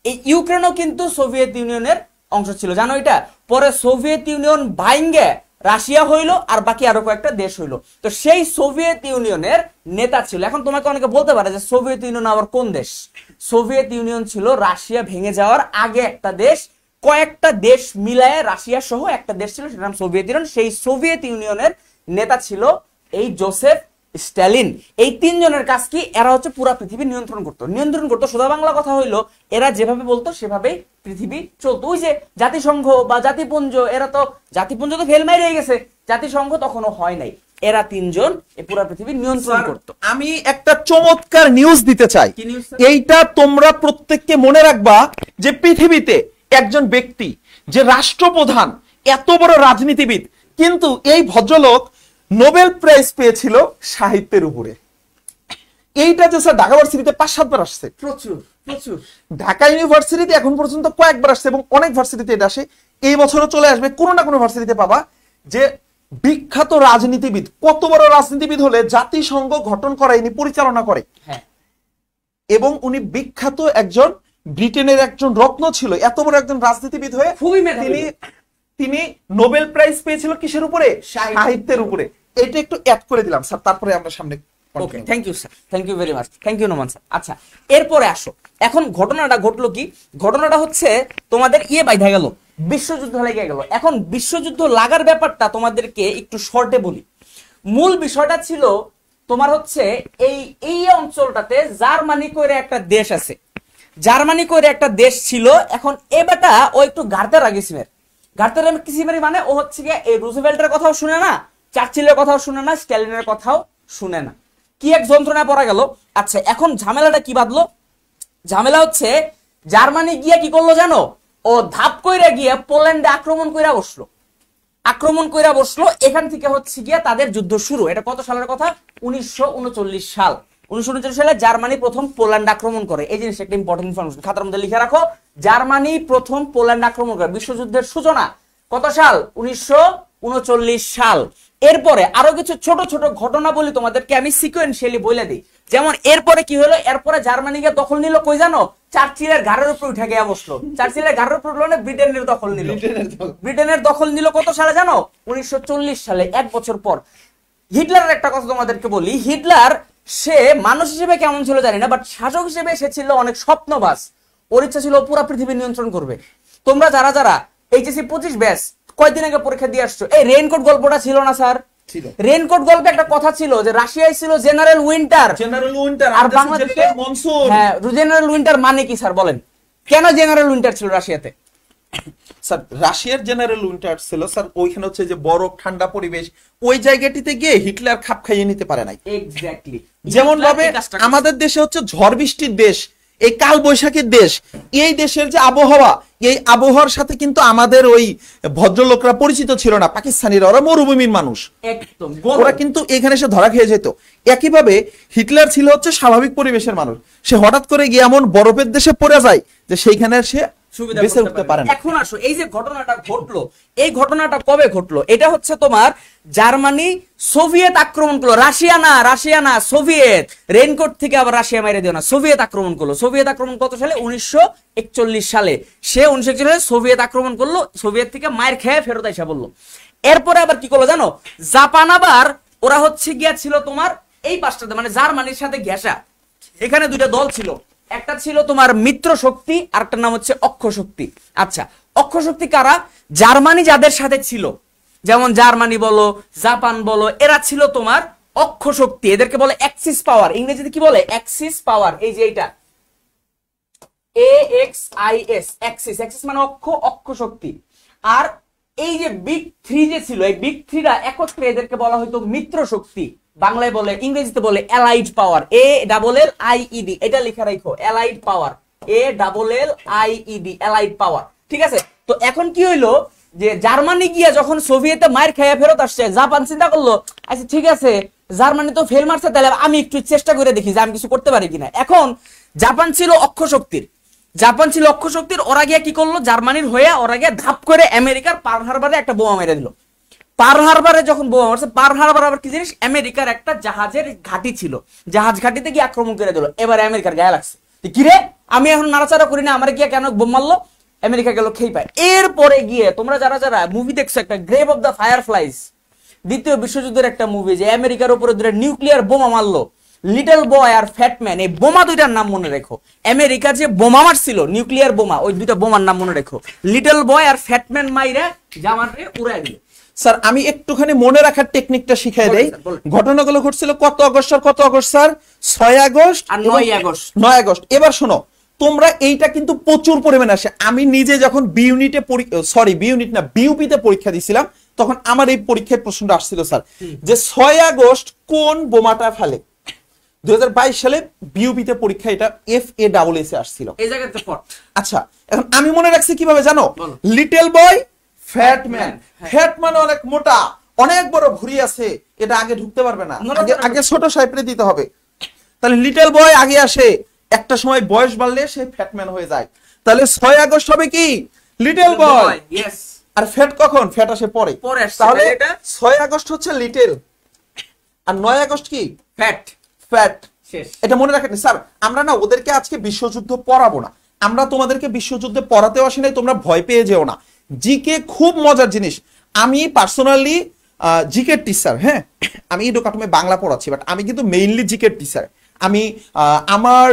এই ইউক্রেনও কিন্তু সোভিয়েত ইউনিয়নের অংশ ছিল, জানো এটা? পরে সোভিয়েত ইউনিয়ন ভাঙ্গে রাশিয়া হইলো, আর বাকি আরো কয়েকটা দেশ হইলো। তো সেই সোভিয়েত ইউনিয়নের নেতা ছিল। এখন তোমাকে অনেকে বলতে পারে যে সোভিয়েত ইউনিয়ন আবার কোন দেশ? সোভিয়েত ইউনিয়ন ছিল রাশিয়া ভেঙে যাওয়ার আগে একটা দেশ, কয়েকটা দেশ মিলায়ে রাশিয়া সহ একটা দেশ ছিল, সেটার নাম সোভিয়েত ইউনিয়ন। সেই সোভিয়েত ইউনিয়নের নেতা ছিল এই জোসেফ স্ট্যালিন। এই 3 জনের কাজ কি? এরা হচ্ছে পুরা পৃথিবী নিয়ন্ত্রণ করতো। সোজা বাংলা কথা হইলো, এরা যেভাবে বলতো সেভাবেই পৃথিবী চলতো। ওই যে জাতিসংঘ বা জাতিপুঞ্জ, এরা তো জাতিপুঞ্জ তো ফেল মাইরে গেছে, জাতিসংঘ তখনও হয় নাই। এরা 3 জন এই পুরা পৃথিবী নিয়ন্ত্রণ করতো। আমি একটা চমৎকার নিউজ দিতে চাই, এইটা তোমরা প্রত্যেককে মনে রাখবা, যে পৃথিবীতে একজন ব্যক্তি যে রাষ্ট্রপ্রধান, এত বড় রাজনীতিবিদ, কিন্তু এই ভদ্রলোক নোবেল প্রাইজ পেয়েছিল সাহিত্যের উপরে। এইটা যে স্যার ঢাকা ইউনিভার্সিটিতে 5-7 বার আসছে, প্রচুর প্রচুর। ঢাকা ইউনিভার্সিটিতে এখন পর্যন্ত কয়েকবার আসছে, এবং অনেক ভার্সিটিতে এটা আসে, এই বছরও চলে আসবে। কোনো না কোনো ভার্সিটিতে পাবা যে বিখ্যাত রাজনীতিবিদ, কত বড় রাজনীতিবিদ হলে জাতিসংঘ গঠন করায়নি, পরিচালনা করে। হ্যাঁ, এবং উনি বিখ্যাত একজন ব্রিটেনের একজন রত্ন ছিল, এত বড় একজন রাজনীতিবিদ হয়ে খুবই মেধাবী। তিনি নোবেল প্রাইজ পেয়েছিল কিসের উপরে? সাহিত্যের উপরে। এটা একটু অ্যাড করে দিলাম স্যার, তারপরে আমরা সামনে। Okay, thank you sir, thank you very much, thank you Noman sir. আচ্ছা, এরপরে আসো, এখন ঘটনাটা ঘটলো কি? ঘটনাটা হচ্ছে তোমাদের বাইধা গেল, বিশ্বযুদ্ধ লেগে গেল। এখন বিশ্বযুদ্ধ লাগার ব্যাপারটা তোমাদেরকে একটু শর্টে বলি। মূল বিষয়টা ছিল তোমার হচ্ছে এই অঞ্চলটাতে জার্মানি করে একটা দেশ আছে, জার্মানি করে একটা দেশ ছিল। এখন এ বেটা ও একটু গাড়তে রাগিসিমের, মানে ও হচ্ছে গিয়ে এই রুজভেল্টের কথাও শুনে না, চার্চিলের কথাও শুনে না, স্ট্যালিনের কথাও শুনে না। কি এক যন্ত্রণায় পড়া গেল। আচ্ছা, এখন ঝামেলাটা কি বাঁধলো? ঝামেলা হচ্ছে জার্মানি গিয়া কি করলো জানো? ও ধাপ কইরা গিয়া পোল্যান্ডে আক্রমণ কইরা বসলো। এখান থেকে হচ্ছে গিয়া তাদের যুদ্ধ শুরু। এটা কত সালের কথা? 1939 সাল। 1939 সালে জার্মানি প্রথম পোল্যান্ড আক্রমণ করে। এই জিনিসটা একটা ইম্পর্টেন্ট ইনফরমেশন, খাতার মধ্যে লিখে রাখো। জার্মানি প্রথম পোল্যান্ড আক্রমণ করে। বিশ্বযুদ্ধের সূচনা কত সাল? 1939 সাল। এরপরে আরো কিছু ছোট ছোট ঘটনা বলি তোমাদেরকে, আমি সিকোয়েন্সিয়ালি বলে দিই। যেমন এরপরে কি হলো? এরপরে জার্মানিকে দখল নিল কই জানো? চার্চিলের ঘাড়ের উপর উঠে গিয়ে বসলো। চার্চিলের ঘাড়ের উপর উঠলো না, ব্রিটেনের দখল নিল। ব্রিটেনের দখল নিল কত সালে জানো? 1940 সালে, 1 বছর পর। হিটলারের একটা কথা তোমাদেরকে বলি, হিটলার সে মানুষ হিসেবে কেমন ছিল জানি না, বাট শাসক হিসেবে সে ছিল অনেক স্বপ্নবাজ। ওর ইচ্ছা ছিল পুরো পৃথিবী নিয়ন্ত্রণ করবে। তোমরা যারা যারা এইচএসসি 25 ব্যাচ কয়দিন আগে পরীক্ষা দিয়ে আসছো, এই রেইনকোট গল্পটা ছিল না স্যার? রেইনকোট গল্পে একটা কথা ছিল যে রাশিয়ায় ছিল জেনারেল উইন্টার, আর বাংলাদেশে মনসুন। হ্যাঁ, জেনারেল উইন্টার মানে কি স্যার বলেন? কেন জেনারেল উইন্টার ছিল রাশিয়াতে? স্যার রাশিয়ার জেনারেল উইন্টার ছিল স্যার, ওইখানে হচ্ছে যে বরফ ঠান্ডা পরিবেশ, ওই জায়গাটিতে গিয়ে হিটলার খাপ খাইয়ে নিতে পারে নাই। এক্স্যাক্টলি। যেমন ভাবে আমাদের দেশে হচ্ছে ঝড় বৃষ্টির দেশ, এই কাল বৈশাখীর দেশ, এই দেশের যে আবহাওয়া, এই আবহাওয়ার সাথে কিন্তু আমাদের ওই ভদ্রলোকরা পরিচিত ছিল না। পাকিস্তানিরা, ওরা মরুভূমির মানুষ, একদম ওরা কিন্তু এখানে এসে ধরা খেয়ে যেত। একইভাবে হিটলার ছিল হচ্ছে স্বাভাবিক পরিবেশের মানুষ, সে হঠাৎ করে গিয়ে এমন বরফের দেশে পড়ে যায় যে সেইখানে সে সুবিধা বেঁচে করতে উঠতে পারে পারে না। না। এখন আসো, এই যে ঘটনাটা ঘটলো, এই ঘটনাটা কবে ঘটলো? এটা হচ্ছে তোমার জার্মানি সোভিয়েত আক্রমণ করলো, রাশিয়া না সোভিয়েত, রেইনকোট থেকে আবার রাশিয়া মাইরে দিও না, সোভিয়েত আক্রমণ করলো। সোভিয়েত আক্রমণ কত সালে? 1941 সালে। সে 1941 সালে সোভিয়েত আক্রমণ করলো, সোভিয়েত থেকে মায়ের খেয়ে ফেরত আইসা বললো। এরপরে আবার কি করলো জানো? জাপান আবার ওরা হচ্ছে গিয়া ছিল তোমার এই পাঁচটাতে, মানে জার্মানির সাথে ঘেঁষা। এখানে দুইটা দল ছিল, একটা ছিল তোমার মিত্র শক্তি, আরেকটার নাম হচ্ছে অক্ষ শক্তি। আচ্ছা, অক্ষ শক্তি কারা? জার্মানি যাদের সাথে ছিল, যেমন জার্মানি বলো, জাপান বলো, এরা ছিল তোমার অক্ষ শক্তি। এদেরকে বলে অ্যাক্সিস পাওয়ার। ইংরেজিতে কি বলে? অ্যাক্সিস পাওয়ার। এই যে এইটা AXIS, অ্যাক্সিস, অ্যাক্সিস মানে অক্ষ, অক্ষ শক্তি। আর এই যে বিগ থ্রি যে ছিল, এই বিগ থ্রিরা একত্রে এদেরকে বলা হয়তো মিত্র শক্তি। বাংলায় বলে, ইংরেজিতে বলে অ্যালাইড পাওয়ার, ALLIED, এটা লিখে রাখো, অ্যালাইড পাওয়ার, ALLIED, অ্যালাইড পাওয়ার। ঠিক আছে? তো এখন কি হইলো যে জার্মানি গিয়া যখন সোভিয়েতে মায়ের খেয়ে ফেরত আসছে, জাপান চিন্তা করলো আচ্ছা ঠিক আছে, জার্মানি তো ফেল মারছে, তাহলে আমি একটু চেষ্টা করে দেখি যে আমি কিছু করতে পারি কিনা। এখন জাপান ছিল অক্ষ শক্তির, ওরা গিয়া কি করলো? জার্মানির হয়ে ওরা গিয়া ধাপ করে আমেরিকার পার্ল হারবারে একটা বোমা মেরে দিল। পার্ল হারবারে যখন বোমা মারছে, পার্ল হারবার আবার কি জিনিস? আমেরিকার একটা জাহাজের ঘাঁটি ছিল, জাহাজ ঘাঁটিতে গিয়ে আক্রমণ করে দিল। এবার আমেরিকার গায়ে লাগছে, কি রে আমি এখন নাড়াচাড়া করি না, আমার গিয়া কেন বোম মারলো? আমেরিকা গেল খেই পায়। এরপরে গিয়ে তোমরা যারা যারা মুভি দেখছো, একটা গ্রেভ অফ দ্য ফায়ারফ্লাইজ, দ্বিতীয় বিশ্বযুদ্ধের একটা মুভি, যে আমেরিকার উপরে দুটো নিউক্লিয়ার বোমা মারলো, লিটল বয় আর ফ্যাটম্যান, এই বোমা দুইটার নাম মনে রেখো। আমেরিকা যে বোমা মারছিল, নিউক্লিয়ার বোমা, ওই দুইটা বোমার নাম মনে রেখো, লিটল বয় আর ফ্যাটম্যান মাইরা জামানরে উড়াই দিল। স্যার আমি একটুখানি মনে রাখার টেকনিকটা শিখাই দেই। ঘটনাগুলো ঘটছিল কত আগস্ট স্যার? কত আগস্ট স্যার? 6 আগস্ট আর 9 আগস্ট। 9 আগস্ট। এবার শোনো, তোমরা এইটা কিন্তু প্রচুর পরিমাণে আসে। আমি নিজে যখন বি ইউনিটে বিইউপিতে পরীক্ষা দিছিলাম, তখন আমার এই পরীক্ষায় প্রশ্নটা আসছিল স্যার, যে 6 আগস্ট কোন বোমাটা ফেলে? 2022 সালে বিইউপিতে পরীক্ষা, এটা FASS এ আসছিল। এই জায়গাতে ফট। আচ্ছা, এখন আমি মনে রাখছি কিভাবে জানো? Little boy fat man. ফ্যাটম্যান অনেক মোটা, অনেক বড় ভুঁড়ি আছে, এটা আগে ঢুকতে পারবে না, আগে ছোট সাইপরে দিতে হবে। তাহলে লিটল বয় আগে আসে, একটা সময় বয়স বাড়লে সে ফ্যাটম্যান হয়ে যায়। তাহলে 6 আগস্ট হবে কি? Little boy. ইয়েস। আর ফ্যাট কখন? ফ্যাট আসে পরে। তাহলে এটা 6 আগস্ট হচ্ছে লিটল, আর 9 আগস্ট কি? ফ্যাট। ফ্যাট। শেষ। এটা মনে রাখেন স্যার। আমরা না ওদেরকে আজকে বিশ্বযুদ্ধ পড়াবো না, আমরা তোমাদেরকে বিশ্বযুদ্ধে পড়াতেও আসি নাই, তোমরা ভয় পেয়ে যেও না। জিকে খুব মজার জিনিস। আমি পার্সোনালি জিকে টিচার, হ্যাঁ আমি ইডোকাটমে বাংলা পড়াচ্ছি, বাট আমি কিন্তু মেইনলি জিকে টিচার। আমি আমার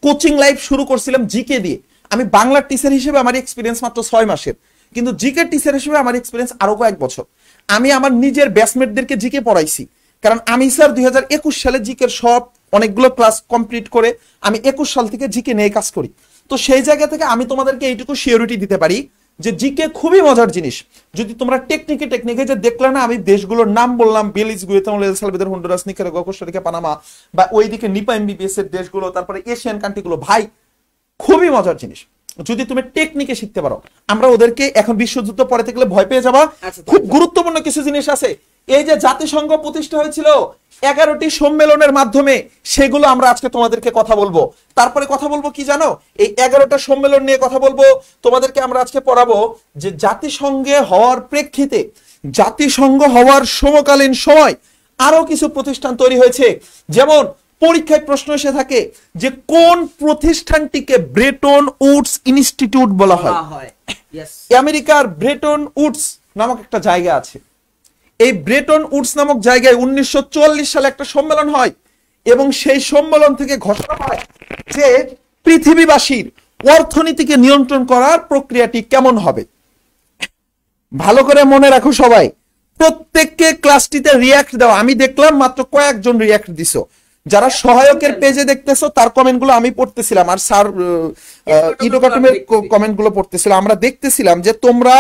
কোচিং লাইফ শুরু করছিলাম জিকে দিয়ে। আমি বাংলা টিচার হিসেবে আমার এক্সপিরিয়েন্স মাত্র 6 মাসের, কিন্তু জিকে টিচার হিসেবে আমার এক্সপিরিয়েন্স আরো কয়েক বছর। আমি আমার নিজের ব্যাচমেটদেরকে জিকে পড়াইছি, কারণ আমি স্যার 2021 সালে জিকের সব অনেকগুলো ক্লাস কমপ্লিট করে আমি 21 সাল থেকে জিকে নিয়ে কাজ করি। তো সেই জায়গা থেকে আমি তোমাদেরকে এইটুকু সিওরিটি দিতে পারি যে জিকে খুবই মজার জিনিস। যদি তোমরা টেকনিকে যে দেখলে না, আমি দেশগুলোর নাম বললাম, Belize, Guatemala, El Salvador, Honduras, Nicaragua, Costa Rica, Panama, বা ওইদিকে নিপা এমবিবিএস এর দেশগুলো, তারপরে এশিয়ান কান্ট্রিগুলো, ভাই খুবই মজার জিনিস যদি তুমি টেকনিকে শিখতে পারো। আমরা ওদেরকে এখন বিশ্বযুদ্ধ পরে থেকে ভয় পেয়ে যাবা। খুব গুরুত্বপূর্ণ কিছু জিনিস আছে। এই যে জাতিসংঘ প্রতিষ্ঠা হয়েছিল 11টি সম্মেলনের মাধ্যমে, সেগুলো আমরা আজকে তোমাদেরকে কথা বলবো। তারপরে কথা বলবো কি জানো? এই 11টা সম্মেলন নিয়ে কথা বলবো তোমাদেরকে। আমরা আজকে পড়াবো যে জাতিসংঘে হওয়ার প্রেক্ষিতে, জাতিসংঘ হওয়ার সমকালীন সময় আরো কিছু প্রতিষ্ঠান তৈরি হয়েছে। যেমন পরীক্ষায় প্রশ্ন এসে থাকে যে কোন প্রতিষ্ঠানটিকে ব্রেটন উডস ইনস্টিটিউট বলা হয়? আমেরিকার ব্রেটন উডস নামক একটা জায়গা আছে। এই ব্রেটন উডস নামক জায়গায় 1944 সালে একটা সম্মেলন হয়, এবং সেই সম্মেলন থেকে ঘোষণা হয় যে পৃথিবীবাসীর অর্থনীতিকে নিয়ন্ত্রণ করার প্রক্রিয়াটি কেমন হবে। ভালো করে মনে রাখো সবাই, প্রত্যেককে ক্লাসটিতে রিয়াক্ট দাও। আমি দেখলাম মাত্র কয়েকজন রিয়াক্ট দিছো। যারা সহায়কের পেজে দেখতেছো তার কমেন্টগুলো আমি পড়তেছিলাম, আর স্যার ইডোকাটমের কমেন্টগুলো পড়তেছিলাম। আমরা দেখতেছিলাম যে তোমরা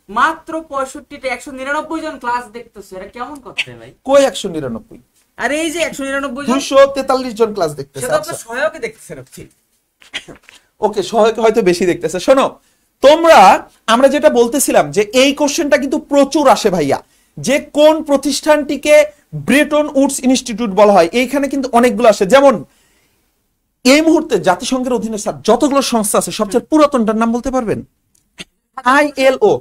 মাত্র 65টা 199 জন ক্লাস দেখতেছো, এটা কেমন করতে ভাই? কই 199? আরে এই যে 199 জন, 243 জন ক্লাস দেখতেছে। সেটা তো সহায়কে দেখতেছে না, ঠিক? ওকে, সহায়ক হয়তো বেশি দেখতেছে। শোনো তোমরা, আমরা যেটা বলতেছিলাম যে এই কোশ্চেনটা কিন্তু প্রচুর আসে ভাইয়া, যে কোন প্রতিষ্ঠানটিকে ব্রেটন উডস ইনস্টিটিউট বলা হয়। এইখানে কিন্তু অনেকগুলো আসে, যেমন এই মুহূর্তে জাতিসংঘের অধীনে স্যার যতগুলো সংস্থা আছে সবচেয়ে পুরাতনটার নাম বলতে পারবেন? আইএলও।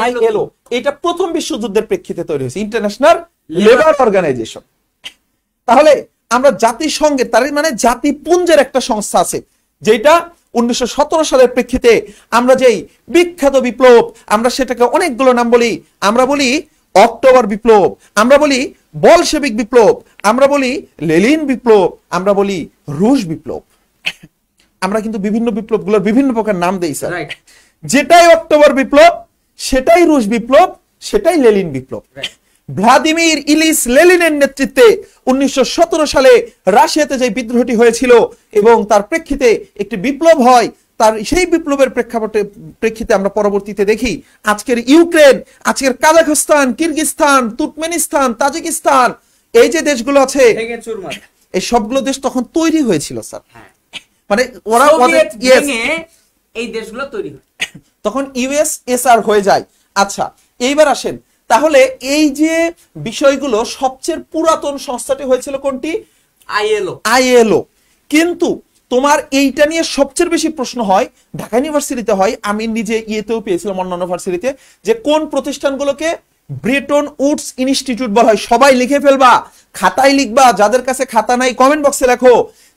আইএলও এটা প্রথম বিশ্বযুদ্ধের প্রেক্ষিতে তৈরি হয়েছে, ইন্টারন্যাশনাল লেবার অর্গানাইজেশন। তাহলে আমরা জাতিসংঘের তার মানে জাতিপুঞ্জের একটা সংস্থা আছে যেটা 1917 সালের প্রেক্ষিতে আমরা যেই বিখ্যাত বিপ্লব, আমরা সেটাকে অনেকগুলো নাম বলি। আমরা বলি অক্টোবর বিপ্লব, আমরা বলি বলশেবিক বিপ্লব, আমরা বলি লেনিন বিপ্লব, আমরা বলি রুশ বিপ্লব। আমরা কিন্তু বিভিন্ন বিপ্লবগুলোর বিভিন্ন প্রকার নাম দেই স্যার। যেটাই অক্টোবর বিপ্লব, সেটাই রুশ বিপ্লব, সেটাই লেনিন বিপ্লব। ভ্লাদিমির ইলিচ লেনিনের নেতৃত্বে 1917 সালে রাশিয়াতে যে বিদ্রোহটি হয়েছিল এবং তার প্রেক্ষিতে একটি বিপ্লব হয়, তার সেই বিপ্লবের প্রেক্ষিতে আমরা পরবর্তীতে দেখি আজকের ইউক্রেন, আজকের কাজাখস্তান, কিরগিজস্তান, তুর্কমেনিস্তান, তাজিকিস্তান, এই যে দেশগুলো আছে, এই সবগুলো দেশ তখন তৈরি হয়েছিল স্যার। মানে ওরা এই দেশগুলো তৈরি হয় তখন ইউএসএসআর হয়ে যায়। আচ্ছা, এইবার আসেন তাহলে এই যে বিষয়গুলো সবচেয়ে পুরাতন সংস্থাটি হয়েছিল কোনটি? আইএলও। আইএলও। কিন্তু তোমার এইটা নিয়ে সবচেয়ে বেশি প্রশ্ন হয় ঢাকা ইউনিভার্সিটিতে হয়, আমি নিজে ইয়েতেও পেয়েছিলাম অন্যান্য ইউনিভার্সিটিতে, যে কোন প্রতিষ্ঠানগুলোকে ব্রেটন উডস ইনস্টিটিউট বলা হয়। সবাই লিখে ফেলবা, খাতায় লিখবা, যাদের কাছে খাতা নাই কমেন্ট বক্সে লেখো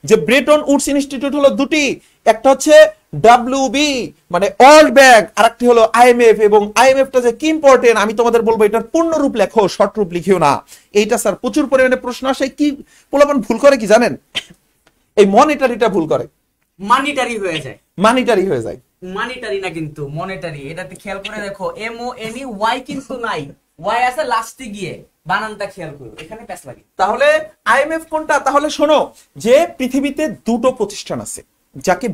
যে ব্রেটন উডস ইনস্টিটিউট হলো দুটি, একটা হচ্ছে ডাব্লিউবি মানে ওয়ার্ল্ড ব্যাংক, আর একটি হলো আইএমএফ। এবং আইএমএফটা যে কি ইম্পর্টেন্ট আমি তোমাদের বলবো, এটার পূর্ণ রূপ লেখো, শর্ট রূপ লিখিও না। এইটা স্যার প্রচুর পরিমাণে প্রশ্ন আসে। কি পোলাপান ভুল করে কি জানেন? এই মনিটারিটা ভুল করে, মানিটারি হয়ে যায়। মানিটারি হয়ে যায়, মানিটারি না কিন্তু মনিটারি। এটাতে খেয়াল করে দেখো MONE ওয়াই কিন্তু নাই, ওয়াই আছে লাস্টে গিয়ে, বানানটা খেয়াল করো, এখানে প্যাচ লাগে। তাহলে আইএমএফ কোনটা? তাহলে শোনো যে পৃথিবীতে দুটো প্রতিষ্ঠান আছে যাকে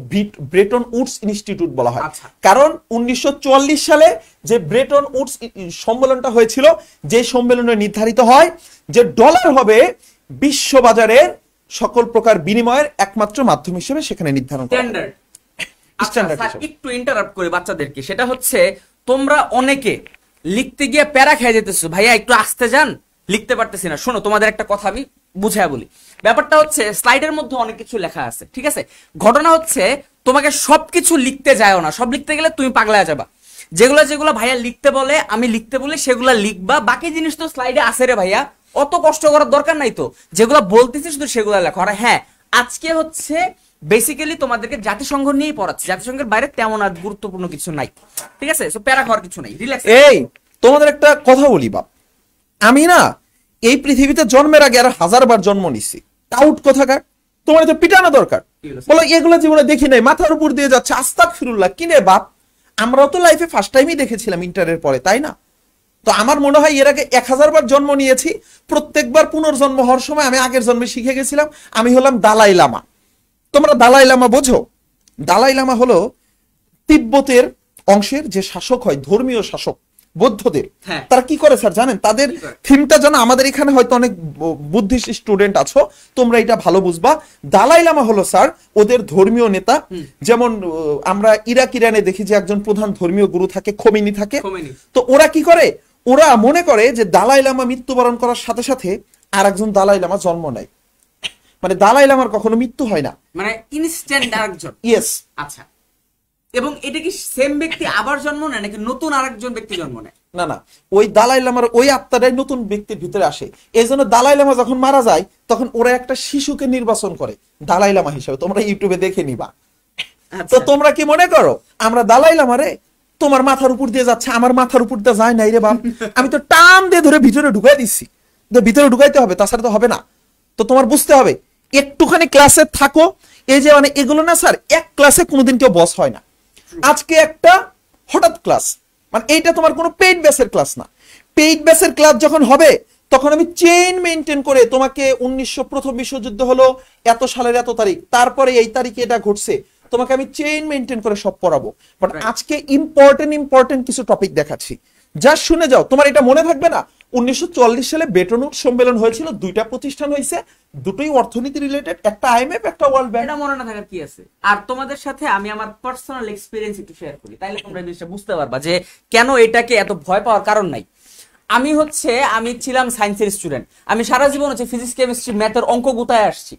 ব্রেটন উডস ইনস্টিটিউট বলা হয়। কারণ 1944 সালে যে ব্রেটন উডস সম্মেলনটা হয়েছিল, যে সম্মেলনে নির্ধারিত হয় যে ডলার হবে বিশ্ববাজারের সকল প্রকার বিনিময়ের একমাত্র মাধ্যম হিসেবে সেখানে নির্ধারণ করা স্ট্যান্ডার্ড। একটু ইন্টারাপ্ট করে বাচ্চাদেরকে, সেটা হচ্ছে তোমরা অনেকে লিখতে গিয়ে প্যারা খেয়ে যেতেছো, ভাইয়া একটু আসতে যান, লিখতে পারতেছি না। শোনো, তোমাদের একটা কথা আমি বুঝায় বলি। ব্যাপারটা হচ্ছে স্লাইডের মধ্যে অনেক কিছু লেখা আছে, ঠিক আছে? ঘটনা হচ্ছে তোমাকে সবকিছু লিখতে যাও না, সব লিখতে গেলে তুমি পাগলা যাবা। যেগুলো যেগুলো ভাইয়া লিখতে বলে, আমি লিখতে বলি, সেগুলো লিখবা। বাকি জিনিস তো স্লাইডে আছে রে ভাইয়া, অত কষ্ট করার দরকার নাই তো। যেগুলো বলতেছি শুধু সেগুলো লেখো। আর হ্যাঁ, আজকে হচ্ছে বেসিক্যালি তোমাদেরকে জাতিসংঘ নিয়েই পড়াচ্ছে, জাতিসংঘের বাইরে তেমন আর গুরুত্বপূর্ণ কিছু নাই, ঠিক আছে? সো প্যারা খাওয়ার কিছু নাই, রিল্যাক্স। এই তোমাদের একটা কথা বলি বাপ, আমি না এই পৃথিবীতে জন্মের আগে আর 1000 বার জন্ম নিছি, টাউট কোথাকার। তোমার তো পিটানো দরকার, বলো এগুলো জীবনে দেখি নাই, মাথার উপর দিয়ে যাচ্ছে, আস্তাগফিরুল্লাহ। কিনে বাপ, আমরাও তো লাইফে ফার্স্ট টাইমই দেখেছিলাম ইন্টারের পরে, তাই না? তো আমার মনে হয় এর আগে 1000 বার জন্ম নিয়েছি, প্রত্যেকবার পুনর্জন্ম হওয়ার সময় আমি আগের জন্মে শিখে গেছিলাম আমি হলাম দালাই লামা। তোমরা দালাই লামা বোঝো? দালাই লামা হলো তিব্বতের অংশের যে শাসক হয়, ধর্মীয় শাসক বৌদ্ধদের। তারা কি করে স্যার জানেন? তাদের থিমটা জানো? আমাদের এখানে হয়তো অনেক বুদ্ধিস্ট স্টুডেন্ট আছো, তোমরা এটা ভালো বুঝবা। দালাই লামা হলো স্যার ওদের ধর্মীয় নেতা। যেমন আমরা ইরাক ইরানে দেখি যে একজন প্রধান ধর্মীয় গুরু থাকে, খোমেনি থাকে। তো ওরা কি করে? ওরা মনে করে যে দালাই লামা মৃত্যুবরণ করার সাথে সাথে আর একজন দালাই লামা জন্ম নেয়, মানে দালাই লামার কখনো মৃত্যু হয় না, মানে ইনস্ট্যান্ট আরেকজন। ইয়েস। আচ্ছা, এবং এটা কি সেম ব্যক্তি আবার জন্ম নেয় নাকি নতুন আরেকজন ব্যক্তি জন্ম নেয়? না না, ওই দালাই লামার ওই আত্মাটাই নতুন ব্যক্তির ভিতরে আসে। এই জন্য দালাই লামা যখন মারা যায় তখন ওরা একটা শিশুকে নির্বাচন করে দালাই লামা হিসেবে, তোমরা ইউটিউবে দেখে নিবা। তো তোমরা কি মনে করো আমরা দালাই লামা রে তোমার মাথার উপর দিয়ে যাচ্ছে, আমার মাথার উপর দিয়ে যায় নাই রে বাপ, আমি তো টান দিয়ে ধরে ভিতরে ঢুকাই দিচ্ছি, ভিতরে ঢুকাইতে হবে, তাছাড়া তো হবে না। তো তোমার বুঝতে হবে, একটুখানি ক্লাসে থাকো। এই যে মানে এগুলো না স্যার, এক ক্লাসে কোনোদিন কেউ বস হয় না। আজকে একটা হঠাৎ ক্লাস, মানে এইটা তোমার কোনো পেইড বেসের ক্লাস না। পেইড বেসের ক্লাস যখন হবে তখন আমি চেইন মেইনটেইন করে তোমাকে 1900 প্রথম বিশ্বযুদ্ধ হলো এত সালের এত তারিখ, তারপরে এই তারিখে এটা ঘটছে, তোমাকে আমি চেইন মেইনটেইন করে সব পড়াবো। বাট আজকে ইম্পর্টেন্ট কিছু টপিক দেখাচ্ছি, যা শুনে যাও। তোমার এটা মনে থাকবে না 1944 সালে ব্রেটন উডস সম্মেলন হয়েছিল, দুইটা প্রতিষ্ঠান হয়েছে, দুটোই অর্থনীতি রিলেটেড, একটা আইএমএফ একটা ওয়ার্ল্ড ব্যাংক। এটা মনে না থাকার কি আছে? আর তোমাদের সাথে আমি আমার পার্সোনাল এক্সপেরিয়েন্স একটু শেয়ার করি, তাইলে তোমরা জিনিসটা বুঝতে পারবা যে কেন এটাকে এত ভয় পাওয়ার কারণ নাই। আমি ছিলাম সায়েন্সের স্টুডেন্ট, আমি সারা জীবন হচ্ছে ফিজিক্স কেমিস্ট্রি ম্যাথের অঙ্ক গুতায় আসছি।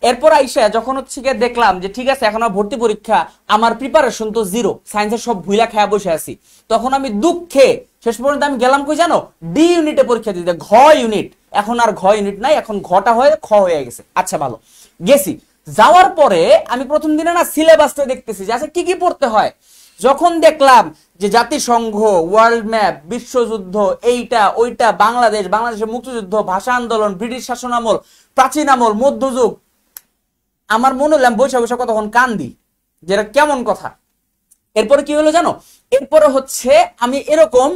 এরপর আইসা যখন হচ্ছে গিয়ে দেখলাম যে ঠিক আছে এখন আমার ভর্তি পরীক্ষা, আমার প্রিপারেশন তো জিরো, সায়েন্সের সব ভুইলা খায়া বসে আছি, তখন আমি দুঃখে শেষ পর্যন্ত আমি গেলাম কই জানো, ডি ইউনিটে পরীক্ষা দিতে, ঘ ইউনিট। এখন আর ঘ ইউনিট নাই, এখন ঘটা হয়ে খ হয়ে গেছে। আচ্ছা ভালো, গেছি। যাওয়ার পরে আমি প্রথম দিনে না সিলেবাসটা দেখতেছি যে আচ্ছা কি কি পড়তে হয়। যখন দেখলাম যে জাতিসংঘ, ওয়ার্ল্ড ম্যাপ, বিশ্বযুদ্ধ, এইটা ওইটা, বাংলাদেশ, বাংলাদেশের মুক্তিযুদ্ধ, ভাষা আন্দোলন, ব্রিটিশ শাসন আমল, প্রাচীন আমল, মধ্যযুগ, আমার মনে হলাম বৈশা বৈশা কতক্ষণ কান্দি, যেটা কেমন কথা। এরপরে কি হলো জানো, এরপরে হচ্ছে আমি এরকম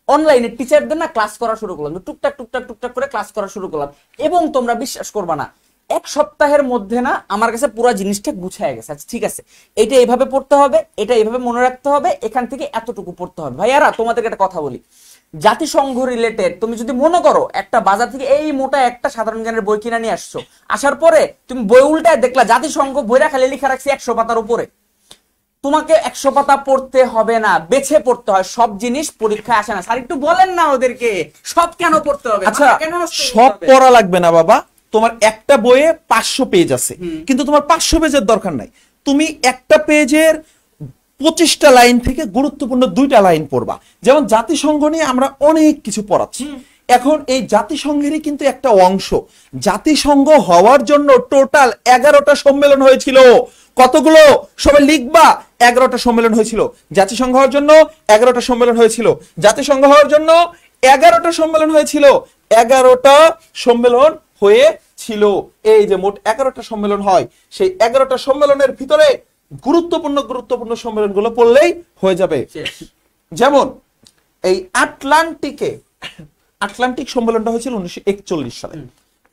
অনলাইনে টিচারদের না ক্লাস করা শুরু করলাম, টুকটাক টুকটাক টুকটাক করে ক্লাস করা শুরু করলাম। এবং তোমরা বিশ্বাস করবা না, এক সপ্তাহের মধ্যে না আমার কাছে পুরো জিনিসটা গুছায় গেছে। আচ্ছা ঠিক আছে, এটা এইভাবে পড়তে হবে, এটা এইভাবে মনে রাখতে হবে, এখান থেকে এতটুকু পড়তে হবে। ভাইয়ারা তোমাদেরকে একটা কথা বলি, জাতিসংঘ রিলেটেড তুমি যদি মনে করো একটা বাজার থেকে এই মোটা একটা সাধারণ জ্ঞানের বই কিনে নিয়ে আসছো, আসার পরে তুমি বই উল্টায় দেখলা জাতিসংঘ বইরা খালি লেখা রাখছি 100 পাতার উপরে, তোমাকে 100 পাতা পড়তে হবে না, বেছে পড়তে হয়। সব জিনিস পরীক্ষায় আসে না। স্যার একটু বলেন না ওদেরকে সব কেন পড়তে হবে? আচ্ছা, মাথা কেন নষ্ট করতে সব হবে? পড়া লাগবে না বাবা, তোমার একটা বইয়ে 500 পেজ আছে, কিন্তু তোমার 500 পেজের দরকার নাই। তুমি একটা পেজের 25টা লাইন থেকে গুরুত্বপূর্ণ 2টা লাইন পড়বা। যেমন জাতিসংঘ নিয়ে আমরা অনেক কিছু পড়াচ্ছি, এখন এই জাতিসংঘেরই কিন্তু একটা অংশ। জাতিসংঘ হওয়ার জন্য টোটাল 11টা সম্মেলন হয়েছিল। কতগুলো? সবাই লিখবা, 11টা সম্মেলন হয়েছিল। জাতিসংঘ হওয়ার জন্য 11টা সম্মেলন হয়েছিল। জাতিসংঘ হওয়ার জন্য 11টা সম্মেলন হয়েছিল। 11টা সম্মেলন হয়েছিল। এই যে মোট 11টা সম্মেলন হয়, সেই 11টা সম্মেলনের ভিতরে গুরুত্বপূর্ণ গুরুত্বপূর্ণ সম্মেলনগুলো পড়লেই হয়ে যাবে। যেমন এই আটলান্টিক সম্মেলনটা হয়েছিল 1941 সালে।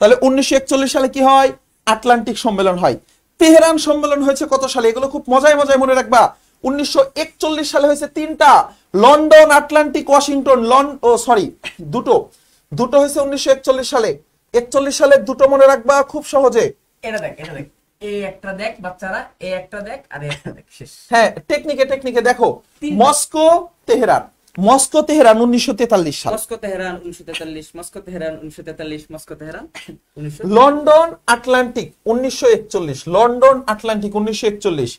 তাহলে 1941 সালে কি হয়? আটলান্টিক সম্মেলন হয়। তেহরান সম্মেলন হয়েছে কত সালে? এগুলো খুব মজায় মজায় মনে রাখবা। 1941 সালে হয়েছে 3টা, লন্ডন, আটলান্টিক, ওয়াশিংটন। দুটো হয়েছে 1941 সালে। 41 সালে দুটো মনে রাখবা খুব সহজে। এটা দেখ এই একটা দেখ বাচ্চারা, এই একটা দেখ আর এই একটা দেখ, শেষ। হ্যাঁ, টেকনিকে দেখো, মস্কো তেহরান 1943 সাল। Moscow Tehran 1943, Moscow Tehran 1943, Moscow Tehran 1900। London Atlantic 1941, London Atlantic 1941।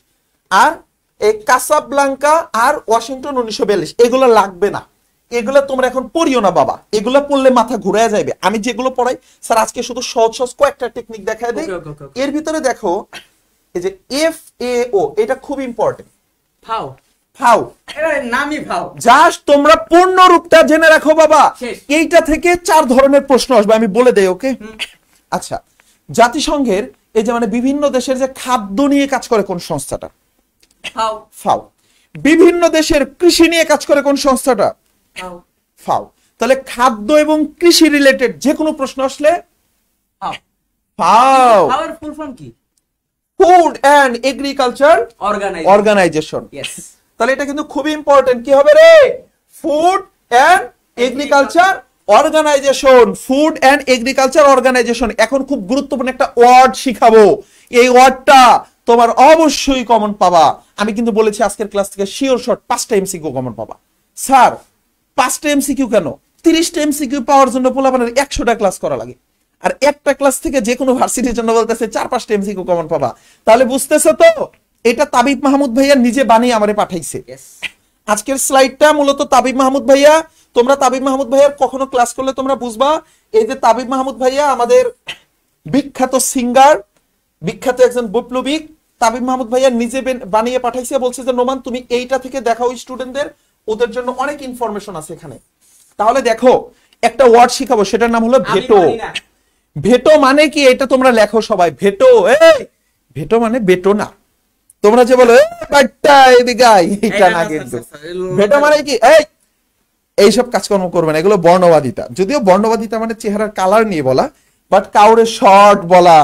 আর এই কাসাব্লাঙ্কা আর ওয়াশিংটন 1942। এগুলো লাগবে না, এগুলো তোমরা এখন পড়িও না বাবা, এগুলো পড়লে মাথা ঘুরে যাবে। আমি যেগুলো পড়াই স্যার আজকে শুধু সহজ সহজ কয়েকটা টেকনিক দেখায় দেই। এর ভিতরে দেখো এই যে FAO, এটা খুব ইম্পর্টেন্ট। ফাও এর নামই ফাও। জাস্ট তোমরা পূর্ণ রূপটা জেনে রাখো বাবা। এইটা থেকে 4 ধরনের প্রশ্ন আসবে, আমি বলে দেই। ওকে, আচ্ছা, জাতিসংঘের এই যে মানে বিভিন্ন দেশের যে খাদ্য নিয়ে কাজ করে কোন সংস্থাটা? ফাও। বিভিন্ন দেশের কৃষি নিয়ে কাজ করে কোন সংস্থাটা? ফাও। তাহলে খাদ্য এবং কৃষি রিলেটেড যে কোনো প্রশ্ন আসলে ফাও। ফাওয়ের ফুল ফর্ম কি? Food and agriculture organisation. Yes. তাহলে এটা কিন্তু খুবই ইম্পর্টেন্ট। কি হবে রে? Food and agriculture organisation. Food and agriculture organisation. এখন খুব গুরুত্বপূর্ণ একটা ওয়ার্ড শিখাবো, এই ওয়ার্ডটা তোমার অবশ্যই কমন পাবা। আমি কিন্তু বলেছি আজকের ক্লাস থেকে শিওর শর্ট 5টা এমসিকিউ কমন পাবা। স্যার 5টা এমসিকিউ কেন? 30টা এমসিকিউ পাওয়ার জন্য পোলাপানের 100টা ক্লাস করা লাগে, আর একটা ক্লাস থেকে যে কোনো ভার্সিটির জন্য বলতেছে 4-5টা এমসিকিউ কমন পাবা। তাহলে বুঝতেছো তো, এটা তাবিব মাহমুদ ভাইয়া নিজে বানিয়ে আমারে পাঠাইছে। আজকের স্লাইডটা মূলত তাবিব মাহমুদ ভাইয়া। তোমরা তাবিব মাহমুদ ভাইয়ার কখনো ক্লাস করলে তোমরা বুঝবা, এই যে তাবিব মাহমুদ ভাইয়া আমাদের বিখ্যাত সিঙ্গার, বিখ্যাত একজন বৈপ্লবিক। তাবিব মাহমুদ ভাইয়া নিজে বানিয়ে পাঠাইছে, বলছে যে নোমান তুমি এইটা থেকে দেখাও স্টুডেন্টদের, ওদের জন্য অনেক ইনফরমেশন আছে এখানে। তাহলে দেখো একটা ওয়ার্ড শিখাবো, সেটার নাম হলো ভেটো। ভেটো মানে কি? এটা তোমরা লেখো সবাই। ভেটো, ভেটো মানে বেটো না। তোমরা যে বলো এইটা না, কিন্তু ভেটো মানে কি? এইসব কাজকর্ম করবে না, এগুলো বর্ণবাদিতা। যদিও বর্ণবাদিতা মানে চেহারার কালার নিয়ে বলা, বাট কাউরে শর্ট বলা,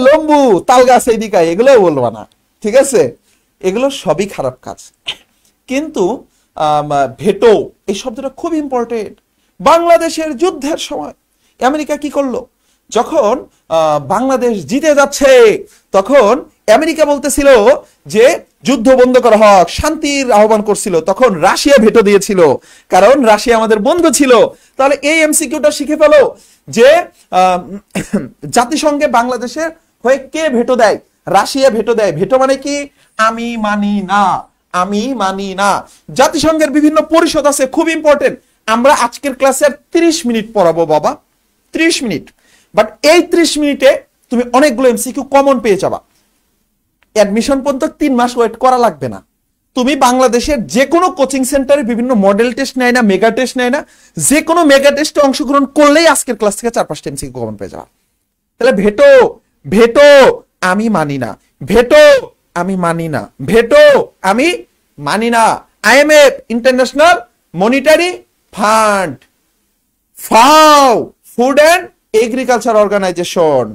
লম্বু তাল গাছ এইদিকে, এগুলো বলবা না, ঠিক আছে? এগুলো সবই খারাপ কাজ। কিন্তু ভেটো এই শব্দটা খুব ইম্পর্টেন্ট। বাংলাদেশের যুদ্ধের সময় আমেরিকা কি করলো? যখন বাংলাদেশ জিতে যাচ্ছে তখন আমেরিকা বলতেছিল যে যুদ্ধ বন্ধ করা হোক, শান্তির আহ্বান করছিল। তখন রাশিয়া ভেটো দিয়েছিল, কারণ রাশিয়া আমাদের বন্ধু ছিল। তাহলে এই এমসিকিউটা শিখে ফেলো যে জাতিসংঘে বাংলাদেশের হয়ে কে ভেটো দেয়? রাশিয়া ভেটো দেয়। ভেটো মানে কি? আমি মানি না, আমি মানি না। জাতিসংঘের বিভিন্ন পরিষদ আছে, খুব ইম্পর্টেন্ট। আমরা আজকের ক্লাসে 30 মিনিট পড়াবো বাবা, 30 মিনিট। বাট এই 30 মিনিটে তুমি অনেকগুলো এমসিকিউ কমন পেয়ে যাবা। অ্যাডমিশন পর্যন্ত 3 মাস ওয়েট করা লাগবে না। তুমি বাংলাদেশের যে কোনো কোচিং সেন্টারে বিভিন্ন মডেল টেস্ট নেয় না, মেগা টেস্ট নেয় না, যে কোনো মেগা টেস্টে অংশগ্রহণ করলেই আজকের ক্লাস থেকে 4-5টা এমসিকিউ কমন পেয়ে যাবা। তাহলে ভেটো, ভেটো আমি মানি না, ভেটো আমি মানি না, ভেটো আমি মানি না। IMF, international monetary fund, FAO, food and agriculture organisation,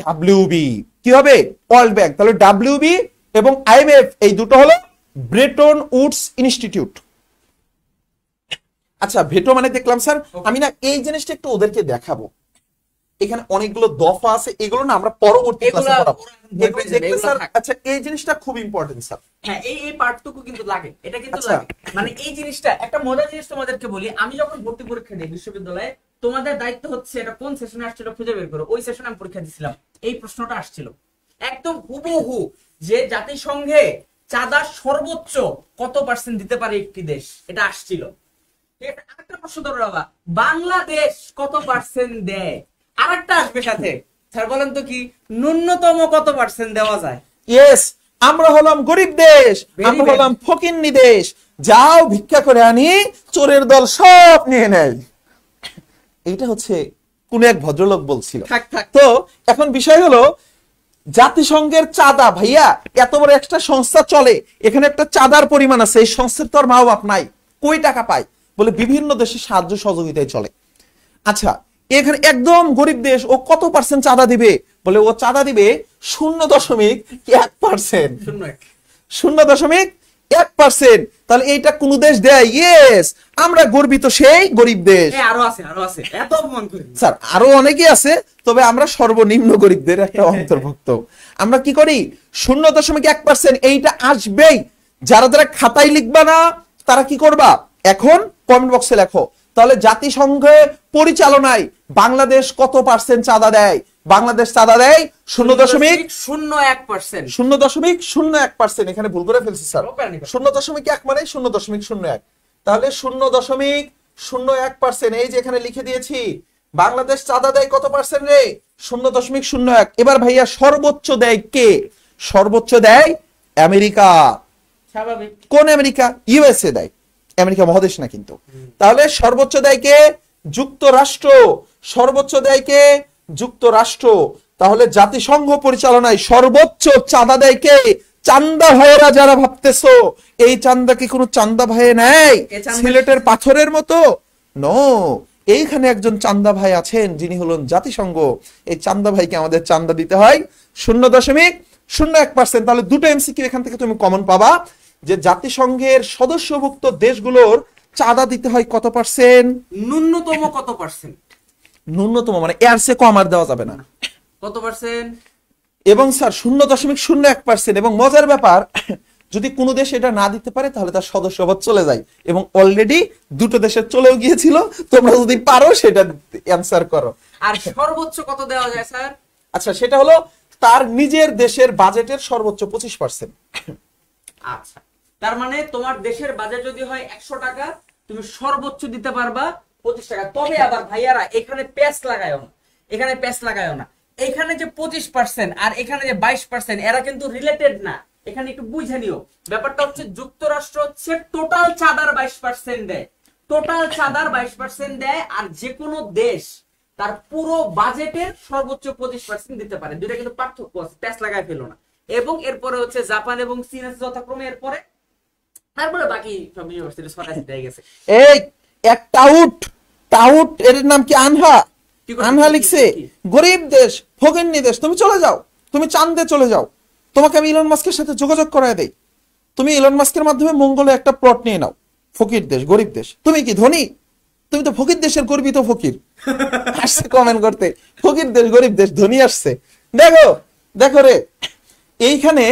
WB কি হবে? World bank. তাহলে ডাব্লিউবি এবং আইএমএফ এই দুটো হলো ব্রেটন উডস ইনস্টিটিউট। আচ্ছা, ভেটো মানে দেখলাম স্যার। আমি না এই জিনিসটা একটু ওদেরকে দেখাবো। এখানে অনেকগুলো দফা আছে, এগুলো না আমরা পরবর্তী ক্লাসে পড়াবো। এগুলো দেখতে স্যার। আচ্ছা, এই জিনিসটা খুব ইম্পর্টেন্ট স্যার। হ্যাঁ, এই পার্টটুকু কিন্তু লাগে, এটা কিন্তু আচ্ছা। লাগে। মানে এই জিনিসটা একটা মজার জিনিস তোমাদেরকে বলি। আমি যখন ভর্তি পরীক্ষা দিই বিশ্ববিদ্যালয়ে, তোমাদের দায়িত্ব হচ্ছে এটা কোন সেশনে আসছিল খুঁজে বের করো। ওই সেশনে আমি পরীক্ষা দিছিলাম, এই প্রশ্নটা আসছিল একদম হুবহু, যে জাতিসংঘে চাঁদা সর্বোচ্চ কত % দিতে পারে একটি দেশ, এটা আসছিল। ঠিক আছে, আরেকটা প্রশ্ন ধরো বাবা, বাংলাদেশ কত % দেয়? আরেকটা আসবে সাথে, স্যার বলেন তো কি ন্যূনতম কত % দেওয়া যায়? ইয়েস, আমরা হলাম গরিব দেশ, Very আমরা bad. হলাম ফকিন্নি দেশ। যাও ভিক্ষা করে আনি, চোরের দল সব নিয়ে নেয়। এইটা হচ্ছে কোন এক ভদ্রলোক বলছিল। থাক থাক। তো এখন বিষয় হলো জাতিসংঘের চাঁদা, ভাইয়া এত বড় একটা সংস্থা চলে, এখানে একটা চাঁদার পরিমাণ আছে। এই সংস্থার তো আর মা বাপ নাই, কই টাকা পায়? বলে বিভিন্ন দেশে সাহায্য সহযোগিতায় চলে। আচ্ছা, এখানে একদম গরিব দেশ, ও কত % চাঁদা দিবে? বলে ও চাঁদা দিবে 0.1%। 0.1%। তাহলে এইটা কোন দেশ দেয়? ইয়েস, আমরা গর্বিত সেই গরিব দেশ। আরো আছে, আরো আছে, এত অপমান করি স্যার, আরো অনেকে আছে, তবে আমরা সর্বনিম্ন গরিবদের একটা অন্তর্ভুক্ত। আমরা কি করি? 0.1%, এইটা আসবেই। যারা যারা খাতায় লিখবা না, তারা কি করবা? এখন কমেন্ট বক্সে লেখো। তাহলে জাতিসংঘে পরিচালনায় বাংলাদেশ কত % চাঁদা দেয়? বাংলাদেশ চাঁদা দেয় 0.01%। 0.01%। এখানে ভুল করে ফেলছি স্যার। 0.1 মানে 0.01। তাহলে 0.01%। এই যে এখানে লিখে দিয়েছি, বাংলাদেশ চাঁদা দেয় কত % রে? 0.01। এবার ভাইয়া সর্বোচ্চ দেয় কে? সর্বোচ্চ দেয় আমেরিকা। স্বাভাবিক। কোন আমেরিকা? ইউএসএ দেয়, আমেরিকা মহাদেশ না কিন্তু। তাহলে সর্বোচ্চ দেয় কে? যুক্তরাষ্ট্র। সর্বোচ্চ দেয় কে? যুক্তরাষ্ট্র। তাহলে জাতিসংঘ পরিচালনায় সর্বোচ্চ চাঁদা দেয় কে? চান্দা ভাইয়েরা যারা ভাবতেছো, এই চান্দা কি কোনো চান্দা ভাইয়ে নেয় সিলেটের পাথরের মতো? নো, এইখানে একজন চান্দা ভাই আছেন, যিনি হলেন জাতিসংঘ। এই চান্দা ভাইকে আমাদের চান্দা দিতে হয় 0.01%। তাহলে দুটো এমসিকিউ এখান থেকে তুমি কমন পাবা, যে জাতিসংঘের সদস্যভুক্ত দেশগুলোর চাঁদা দিতে হয় কত %? ন্যূনতম কত %? ন্যূনতম মানে এর চেয়ে কম আর দেওয়া যাবে না। কত %? এবং স্যার 0.01%। এবং মজার ব্যাপার, যদি কোনো দেশ এটা না দিতে পারে, তাহলে তার সদস্যপদ চলে যায়। এবং অলরেডি দুটো দেশে চলেও গিয়েছিল। তোমরা যদি পারো সেটা অ্যানসার করো। আর সর্বোচ্চ কত দেওয়া যায় স্যার? আচ্ছা, সেটা হলো তার নিজের দেশের বাজেটের সর্বোচ্চ 25%। আচ্ছা, তার মানে তোমার দেশের বাজেট যদি হয় 100 টাকা, তুমি সর্বোচ্চ দিতে পারবা 25 টাকা। তবে আবার ভাইয়ারা এখানে প্যাচ লাগায়ও না, এখানে প্যাচ লাগায়ও না। এখানে যে 25% আর এখানে যে 22%, এরা কিন্তু রিলেটেড না। এখানে একটু বুঝে নিও ব্যাপারটা। হচ্ছে যুক্তরাষ্ট্র হচ্ছে টোটাল চাঁদার 22% দেয়, টোটাল চাঁদার 22% দেয়। আর যে কোনো দেশ তার পুরো বাজেটের সর্বোচ্চ 25% দিতে পারে। দুইটা কিন্তু পার্থক্য আছে, প্যাচ লাগায় ফেলো না। এবং এরপরে হচ্ছে জাপান এবং চীন আছে যথাক্রমে। এরপরে তারপরে বাকি সব ইউনিভার্সিটি সরাসরি হয়ে গেছে। এই এক টাউট এর নাম কি? আনহা লিখছে গরিব দেশ, ফকিন্নি দেশ। তুমি চলে যাও, তুমি চাঁদে চলে যাও, তোমাকে আমি ইলন মাস্কের সাথে যোগাযোগ করায় দেই। তুমি ইলন মাস্কের মাধ্যমে মঙ্গলে একটা প্লট নিয়ে নাও। ফকির দেশ, গরিব দেশ। তুমি কি ধনী? তুমি তো ফকির দেশের গর্বিত ফকির। আসছে কমেন্ট করতে, ফকির দেশ, গরিব দেশ, ধনী আসছে। দেখো দেখো রে, এইখানে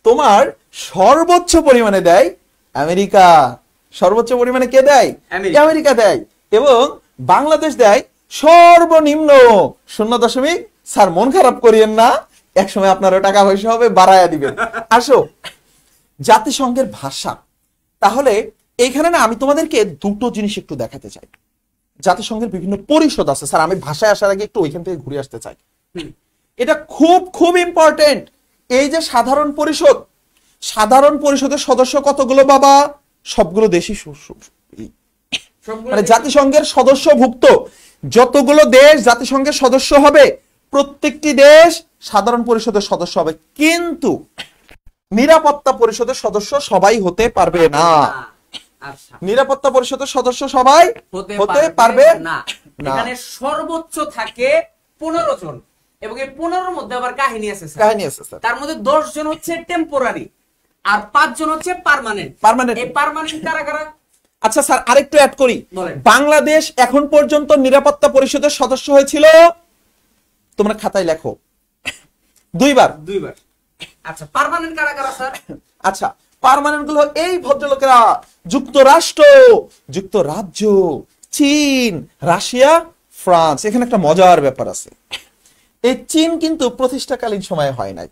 তোমার সর্বোচ্চ পরিমাণে দেয় আমেরিকা। সর্বোচ্চ পরিমাণে কে দেয়? আমেরিকা দেয়। এবং বাংলাদেশ দেয় সর্বনিম্ন 0. স্যার মন খারাপ করিয়েন না, একসময় আপনারও টাকা পয়সা হবে, বাড়ায়া দিবেন। আসো, জাতিসংঘের ভাষা। তাহলে এইখানে না আমি তোমাদেরকে দুটো জিনিস একটু দেখাতে চাই। জাতিসংঘের বিভিন্ন পরিষদ আছে স্যার, আমি ভাষায় আসার আগে একটু ওইখান থেকে ঘুরে আসতে চাই। এটা খুব খুব ইম্পর্টেন্ট। এই যে সাধারণ পরিষদ, সাধারণ পরিষদের সদস্য কতগুলো বাবা? সবগুলো দেশই মানে জাতিসংঘের সদস্যভুক্ত যতগুলো দেশ জাতিসংঘের সদস্য হবে, প্রত্যেকটি দেশ সাধারণ পরিষদের সদস্য হবে, কিন্তু নিরাপত্তা পরিষদের সদস্য সবাই হতে পারবে না। আচ্ছা, নিরাপত্তা পরিষদের সদস্য সবাই হতে পারবে না। এখানে সর্বোচ্চ থাকে 15 জন, এবং এই 15-র মধ্যে আবার কাহিনী আছে স্যার। কাহিনী আছে স্যার। তার মধ্যে 10 জন হচ্ছে টেম্পোরারি, আর 5 জন হচ্ছে পার্মানেন্ট। এই পার্মানেন্ট কারা কারা? আচ্ছা স্যার, আরেকটু অ্যাড করি। বাংলাদেশ এখন পর্যন্ত নিরাপত্তা পরিষদের সদস্য হয়েছিল, তোমরা খাতায় লেখো, 2 বার। আচ্ছা, পার্মানেন্ট কারা কারা স্যার? আচ্ছা, পার্মানেন্ট গুলো এই ভদ্রলোকেরা: যুক্তরাষ্ট্র, যুক্তরাজ্য, চীন, রাশিয়া, ফ্রান্স। এখানে একটা মজার ব্যাপার আছে, এই চীন কিন্তু প্রতিষ্ঠাকালীন সময়ে হয় নাই,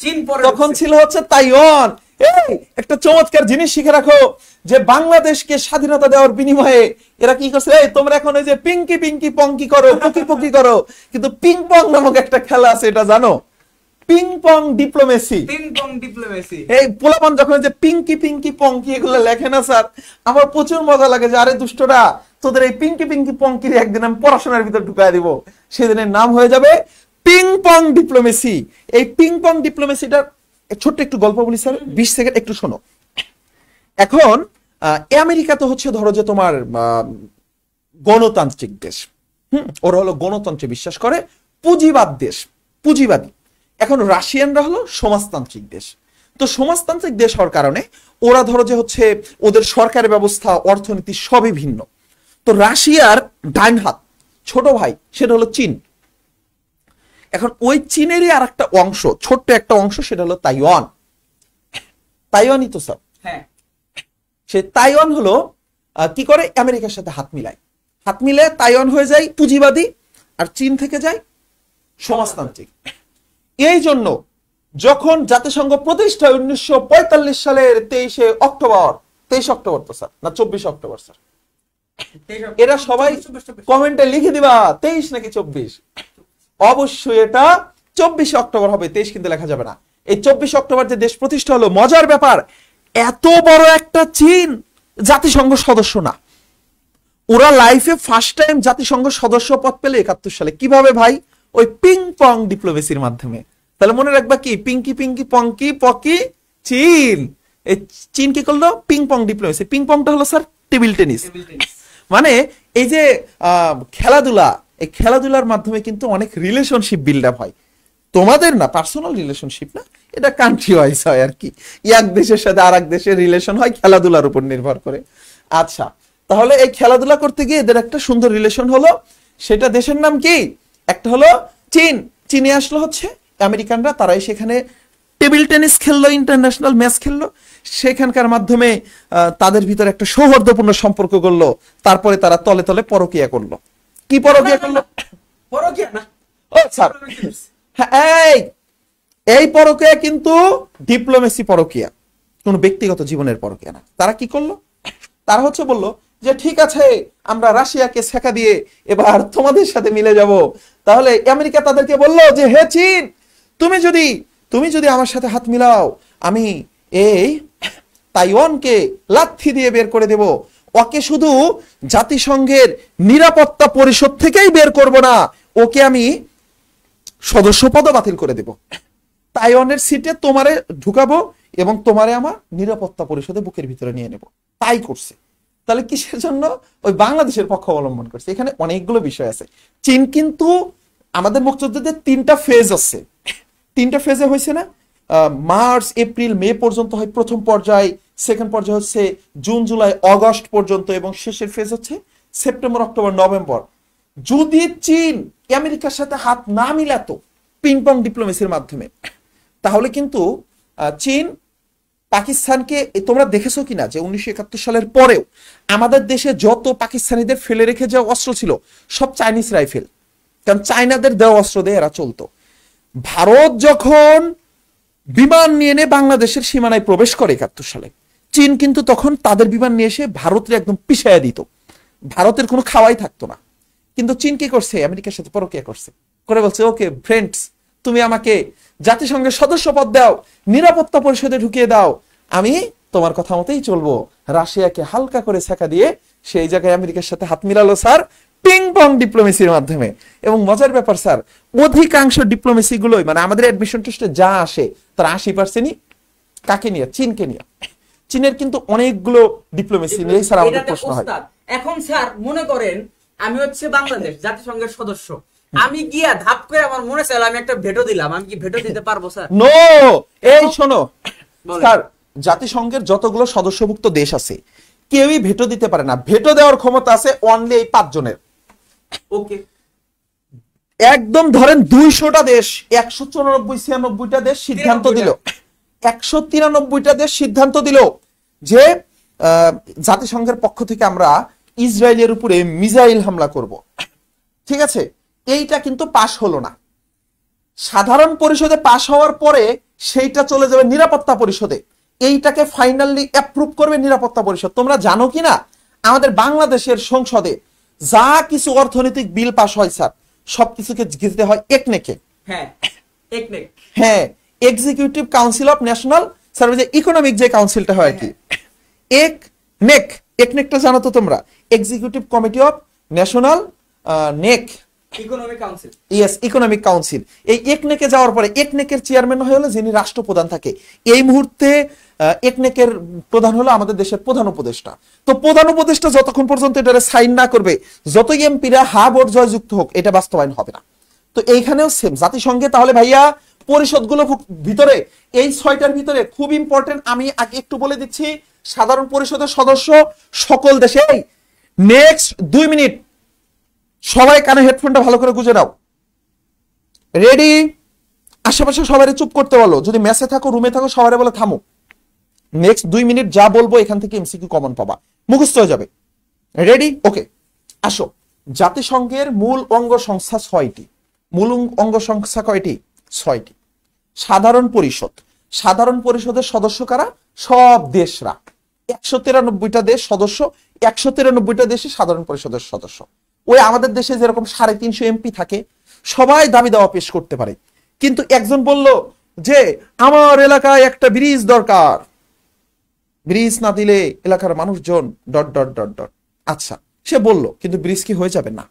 চীন পরে তখন ছিল হচ্ছে তাইওয়ান। এই একটা চমৎকার জিনিস শিখে রাখো, যে বাংলাদেশকে স্বাধীনতা দেওয়ার বিনিময়ে এরা কি করছে? এই তোমরা এখন ওই যে পিঙ্কি পিঙ্কি পঙ্কি করো, পকি পকি করো, কিন্তু পিং পং নামক একটা খেলা আছে, এটা জানো? Ping pong diplomacy. এই পোলাপান যখন যে পিঙ্কি পিঙ্কি পঙ্কি এগুলো লেখে না স্যার, আমার প্রচুর মজা লাগে যে আরে দুষ্টরা, তোদের এই পিঙ্কি পিঙ্কি পঙ্কির একদিন আমি পড়াশোনার ভিতর ঢুকায় দিব, সেদিনের নাম হয়ে যাবে পিং পং ডিপ্লোমেসি। এই পিং পং ডিপ্লোমেসিটার ছোট্ট একটু গল্প বলি স্যার, 20 সেকেন্ড একটু শোনো। এখন আমেরিকা তো হচ্ছে ধরো যে তোমার গণতান্ত্রিক দেশ, ওরা হলো গণতন্ত্রে বিশ্বাস করে, পুঁজিবাদ দেশ, পুঁজিবাদী। এখন রাশিয়ানরা হলো সমাজতান্ত্রিক দেশ। তো সমাজতান্ত্রিক দেশ হওয়ার কারণে ওরা ধরো যে হচ্ছে ওদের সরকারের ব্যবস্থা, অর্থনীতি সবই ভিন্ন। তো রাশিয়ার ডাইন হাত ছোট ভাই সেটা হলো চীন। এখন ওই চীনেরই আর একটা অংশ, ছোট্ট একটা অংশ, সেটা হলো তাইওয়ান। তাইওয়ানই তো স্যার। হ্যাঁ, সে তাইওয়ান হলো কি করে? আমেরিকার সাথে হাত মিলায়, হাত মিলে তাইওয়ান হয়ে যায় পুঁজিবাদী, আর চীন থেকে যায় সমাজতান্ত্রিক। এই জন্য যখন জাতিসংঘ প্রতিষ্ঠা 1945 সালের 23 অক্টোবর, 23 অক্টোবর তো স্যার, না 24 অক্টোবর স্যার, এরা সবাই কমেন্টে লিখে দিবা 23 নাকি 24। অবশ্যই এটা 24 অক্টোবর হবে, 23 কিন্তু লেখা যাবে না। এই 24 অক্টোবর যে দেশ প্রতিষ্ঠা হলো, মজার ব্যাপার, এত বড় একটা চীন জাতিসংঘ সদস্য না। ওরা লাইফে ফার্স্ট টাইম জাতিসংঘ সদস্য পদ পেলে 71 সালে। কিভাবে ভাই? ওই পিং পং ডিপ্লোমেসির মাধ্যমে। তাহলে মনে রাখবা কি, পিঙ্কি পিঙ্কি পঙ্কি পকি চীন। এই চীন কি করলো? Ping pong diplomacy. পিং পংটা হলো স্যার টেবিল টেনিস। মানে এই যে খেলাধুলা, এই খেলাধুলার মাধ্যমে কিন্তু অনেক রিলেশনশিপ বিল্ড আপ হয়। তোমাদের না, পার্সোনাল রিলেশনশিপ না, এটা কান্ট্রি ওয়াইজ হয় আর কি। এক দেশের সাথে আর এক দেশের রিলেশন হয় খেলাধুলার উপর নির্ভর করে। আচ্ছা, তাহলে এই খেলাধুলা করতে গিয়ে এদের একটা সুন্দর রিলেশন হলো, সেটা দেশের নাম কি? একটা হলো চীন। চীনে আসলো হচ্ছে আমেরিকানরা, তারাই সেখানে টেবিল টেনিস খেললো, ইন্টারন্যাশনাল ম্যাচ খেললো, সেখানকার মাধ্যমে তাদের ভিতরে একটা সৌহার্দ্যপূর্ণ সম্পর্ক করলো। তারপরে তারা তলে তলে পরকিয়া করলো। কি পরকিয়া করলো? পরকিয়া না, ও স্যার, এই পরকিয়া কিন্তু ডিপ্লোমেসি পরকিয়া, কোন ব্যক্তিগত জীবনের পরকিয়া না। তারা কি করলো? তারা হচ্ছে বললো যে ঠিক আছে, আমরা রাশিয়াকে শেখা দিয়ে এবার তোমাদের সাথে মিলে যাব। তাহলে আমেরিকা তাদেরকে বললো যে হে চীন, তুমি যদি আমার সাথে হাত মিলাও, আমি এই তাইওয়ানকে লাথি দিয়ে বের করে দেব। ওকে শুধু জাতিসংঘের নিরাপত্তা পরিষদ থেকেই বের করব না, ওকে আমি সদস্য পদও বাতিল করে দেব। তাইওয়ানের সিটে তোমারে ঢুকাবো এবং তোমারে আমার নিরাপত্তা পরিষদে বুকের ভিতরে নিয়ে নেব। তাই করছে। তাহলে কিসের জন্য? ওই বাংলাদেশের পক্ষ অবলম্বন করছে। এখানে অনেকগুলো বিষয় আছে। চীন কিন্তু আমাদের মুক্তিযুদ্ধের 3টা ফেজ আছে। 3টা ফেজে হয়েছে না? মার্চ, এপ্রিল, মে পর্যন্ত হয় প্রথম পর্যায়, সেকেন্ড পর্যায় হচ্ছে জুন, জুলাই, অগস্ট পর্যন্ত, এবং শেষের ফেজ হচ্ছে সেপ্টেম্বর, অক্টোবর, নভেম্বর। যদি চীন আমেরিকার সাথে হাত না মিলাতো পিং পং ডিপ্লোমেসির মাধ্যমে, তাহলে কিন্তু চীন পাকিস্তানকে, তোমরা দেখেছো কিনা যে 1971 সালের পরেও আমাদের দেশে যত পাকিস্তানিদের ফেলে রেখে যাওয়া অস্ত্র ছিল সব চাইনিজ রাইফেল, কারণ চাইনাদের দেওয়া অস্ত্র দিয়ে এরা চলতো। ভারত যখন বিমান নিয়ে এনে বাংলাদেশের সীমানায় প্রবেশ করে 71 সালে, চীন কিন্তু তখন তাদের বিমান নিয়ে এসে ভারতের একদম পিছায়া দিত, ভারতের কোনো খাওয়াই থাকতো না। কিন্তু চীন কি করছে? আমেরিকার সাথে পরকীয়া করছে, করে বলছে ওকে ফ্রেন্ডস, তুমি আমাকে জাতিসংঘের সদস্য পদ দাও, নিরাপত্তা পরিষদে ঢুকিয়ে দাও, আমি তোমার কথা মতোই চলবো। রাশিয়াকে হালকা করে ছেঁকা দিয়ে সেই জায়গায় আমেরিকার সাথে হাত মিলালো স্যার, পিং পং ডিপ্লোমেসির মাধ্যমে। এবং মজার ব্যাপার স্যার, অধিকাংশ ডিপ্লোমেসি গুলোই মানে আমাদের অ্যাডমিশন টেস্টে যা আসে তার 80%ই কাকে নিয়ে? চীনকে নিয়ে। চীনের কিন্তু অনেকগুলো ডিপ্লোমেসি নিয়ে স্যার আমাদের প্রশ্ন হয়। এখন স্যার মনে করেন আমি হচ্ছে বাংলাদেশ জাতিসংঘের সদস্য, আমি গিয়া ধাপ করে আমার মনে চাইলো আমি একটা ভেটো দিলাম, আমি কি ভেটো দিতে পারবো স্যার? নো, এই শোনো স্যার, জাতিসংঘের যতগুলো সদস্যভুক্ত দেশ আছে কেউই ভেটো দিতে পারে না। ভেটো দেওয়ার ক্ষমতা আছে অনলি এই 5 জনের। ওকে, একদম ধরেন 200টা দেশ, 194-96টা দেশ সিদ্ধান্ত দিল, 193টা দেশ সিদ্ধান্ত দিল যে জাতিসংঘের পক্ষ থেকে আমরা ইসরায়েলের উপরে মিসাইল হামলা করব, ঠিক আছে? এইটা কিন্তু পাশ হলো না। সাধারণ পরিষদে পাশ হওয়ার পরে সেইটা চলে যাবে নিরাপত্তা পরিষদে, এইটাকে ফাইনালি অ্যাপ্রুভ করবে নিরাপত্তা পরিষদ। তোমরা জানো কি না আমাদের বাংলাদেশের সংসদে যা কিছু অর্থনৈতিক বিল পাস হয় স্যার, সবকিছুকে যেতে হয় একনেকে। হ্যাঁ একনেক, হ্যাঁ, executive council of national service, economic যে কাউন্সিলটা হয় আর কি, একনেক। একনেকটা জানো তো তোমরা? Executive committee of national neck economic council, yes, economic council. এই একনেকে যাওয়ার পরে একনেকের চেয়ারম্যান হলো যিনি রাষ্ট্রপ্রধান থাকে। এই মুহূর্তে একনেকের প্রধান হলো আমাদের দেশের প্রধান উপদেষ্টা। তো প্রধান উপদেষ্টা যতক্ষণ পর্যন্ত এটা সাইন না করবে, যতই এমপিরা হা ভোট জয়যুক্ত হোক, এটা বাস্তবায়ন হবে না। তো এইখানেও সেম জাতিসংঘে তাহলে ভাইয়া পরিষদগুলো ভিতরে এই 6টার ভিতরে খুব ইম্পর্টেন্ট, আমি আগে একটু বলে দিচ্ছি। সাধারণ পরিষদের সদস্য সকল দেশে। নেক্সট 2 মিনিট সবাই কানে হেডফোনটা ভালো করে গুঁজে নাও। রেডি? আশেপাশে সবাই চুপ করতে বলো, যদি মেসে থাকো রুমে থাকো সবাই বলে থামো। নেক্সট 2 মিনিট যা বলবো এখান থেকে এমসিকিউ কমন পাবা, মুখস্থ হয়ে যাবে। রেডি? ওকে, আসো। জাতিসংঘের মূল অঙ্গ সংস্থা 6টি। মূল অঙ্গ সংস্থা কয়টি? 6টি। সাধারণ পরিষদ, সাধারণ পরিষদের সদস্য কারা? সব দেশরা। 193টা দেশ সদস্য, 193টা দেশে সাধারণ পরিষদের সদস্য। ওই আমাদের দেশে যেরকম 350 এমপি থাকে, সবাই দাবি দাওয়া পেশ করতে পারে। কিন্তু একজন বলল যে আমার এলাকায় একটা ব্রিজ দরকার, ব্রিজ না দিলে এলাকার মানুষজন ডট ডট ডট ডট। আচ্ছা, সে বলল, কিন্তু ব্রিজ কি হয়ে যাবে? না।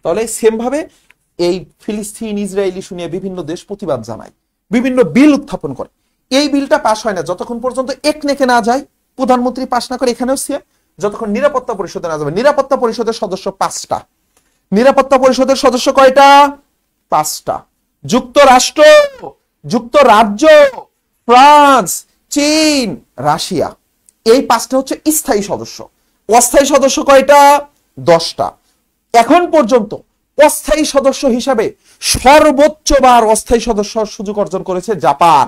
তাহলে সেম ভাবে এই ফিলিস্তিন ইসরায়েল ইস্যু নিয়ে বিভিন্ন দেশ প্রতিবাদ জানায়, বিভিন্ন বিল উত্থাপন করে। এই বিলটা পাস হয় না যতক্ষণ পর্যন্ত একনেকে না যায়, প্রধানমন্ত্রী পাস না করে। এখানেও সেম, যতক্ষণ নিরাপত্তা পরিষদে না যাবে। নিরাপত্তা পরিষদের সদস্য 5টা। নিরাপত্তা পরিষদের সদস্য কয়টা? 5টা। যুক্তরাষ্ট্র, যুক্তরাজ্য, ফ্রান্স, চীন, রাশিয়া, এই 5টা হচ্ছে স্থায়ী সদস্য। অস্থায়ী সদস্য কয়টা? 10টা। এখন পর্যন্ত অস্থায়ী সদস্য হিসাবে সর্বোচ্চবার অস্থায়ী সদস্য সুযোগ অর্জন করেছে জাপান।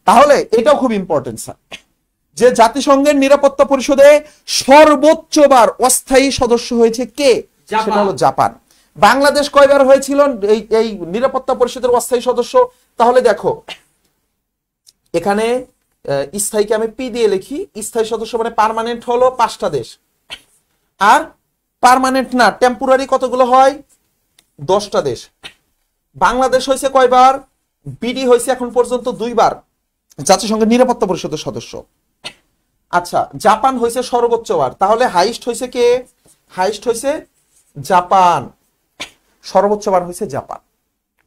তাহলে এটাও খুব ইম্পর্টেন্ট স্যার, যে জাতিসংঘের নিরাপত্তা পরিষদে সর্বোচ্চবার অস্থায়ী সদস্য হয়েছে কে? সেটা হলো জাপান। বাংলাদেশ কয়বার হয়েছিল এই নিরাপত্তা পরিষদের অস্থায়ী সদস্য? তাহলে দেখো এখানে স্থায়ীকে আমি পি দিয়ে লিখি। স্থায়ী সদস্য মানে পার্মানেন্ট হলো 5টা দেশ, আর পার্মানেন্ট না টেম্পোরারি কতগুলো হয়? 10টা দেশ। বাংলাদেশ হয়েছে কয়বার? বিডি হয়েছে এখন পর্যন্ত 2বার জাতিসংঘের নিরাপত্তা পরিষদের সদস্য। আচ্ছা, জাপান হয়েছে সর্বোচ্চবার, তাহলে হাইস্ট হয়েছে কে? হাইস্ট হয়েছে জাপান, সর্বোচ্চবার হয়েছে জাপান।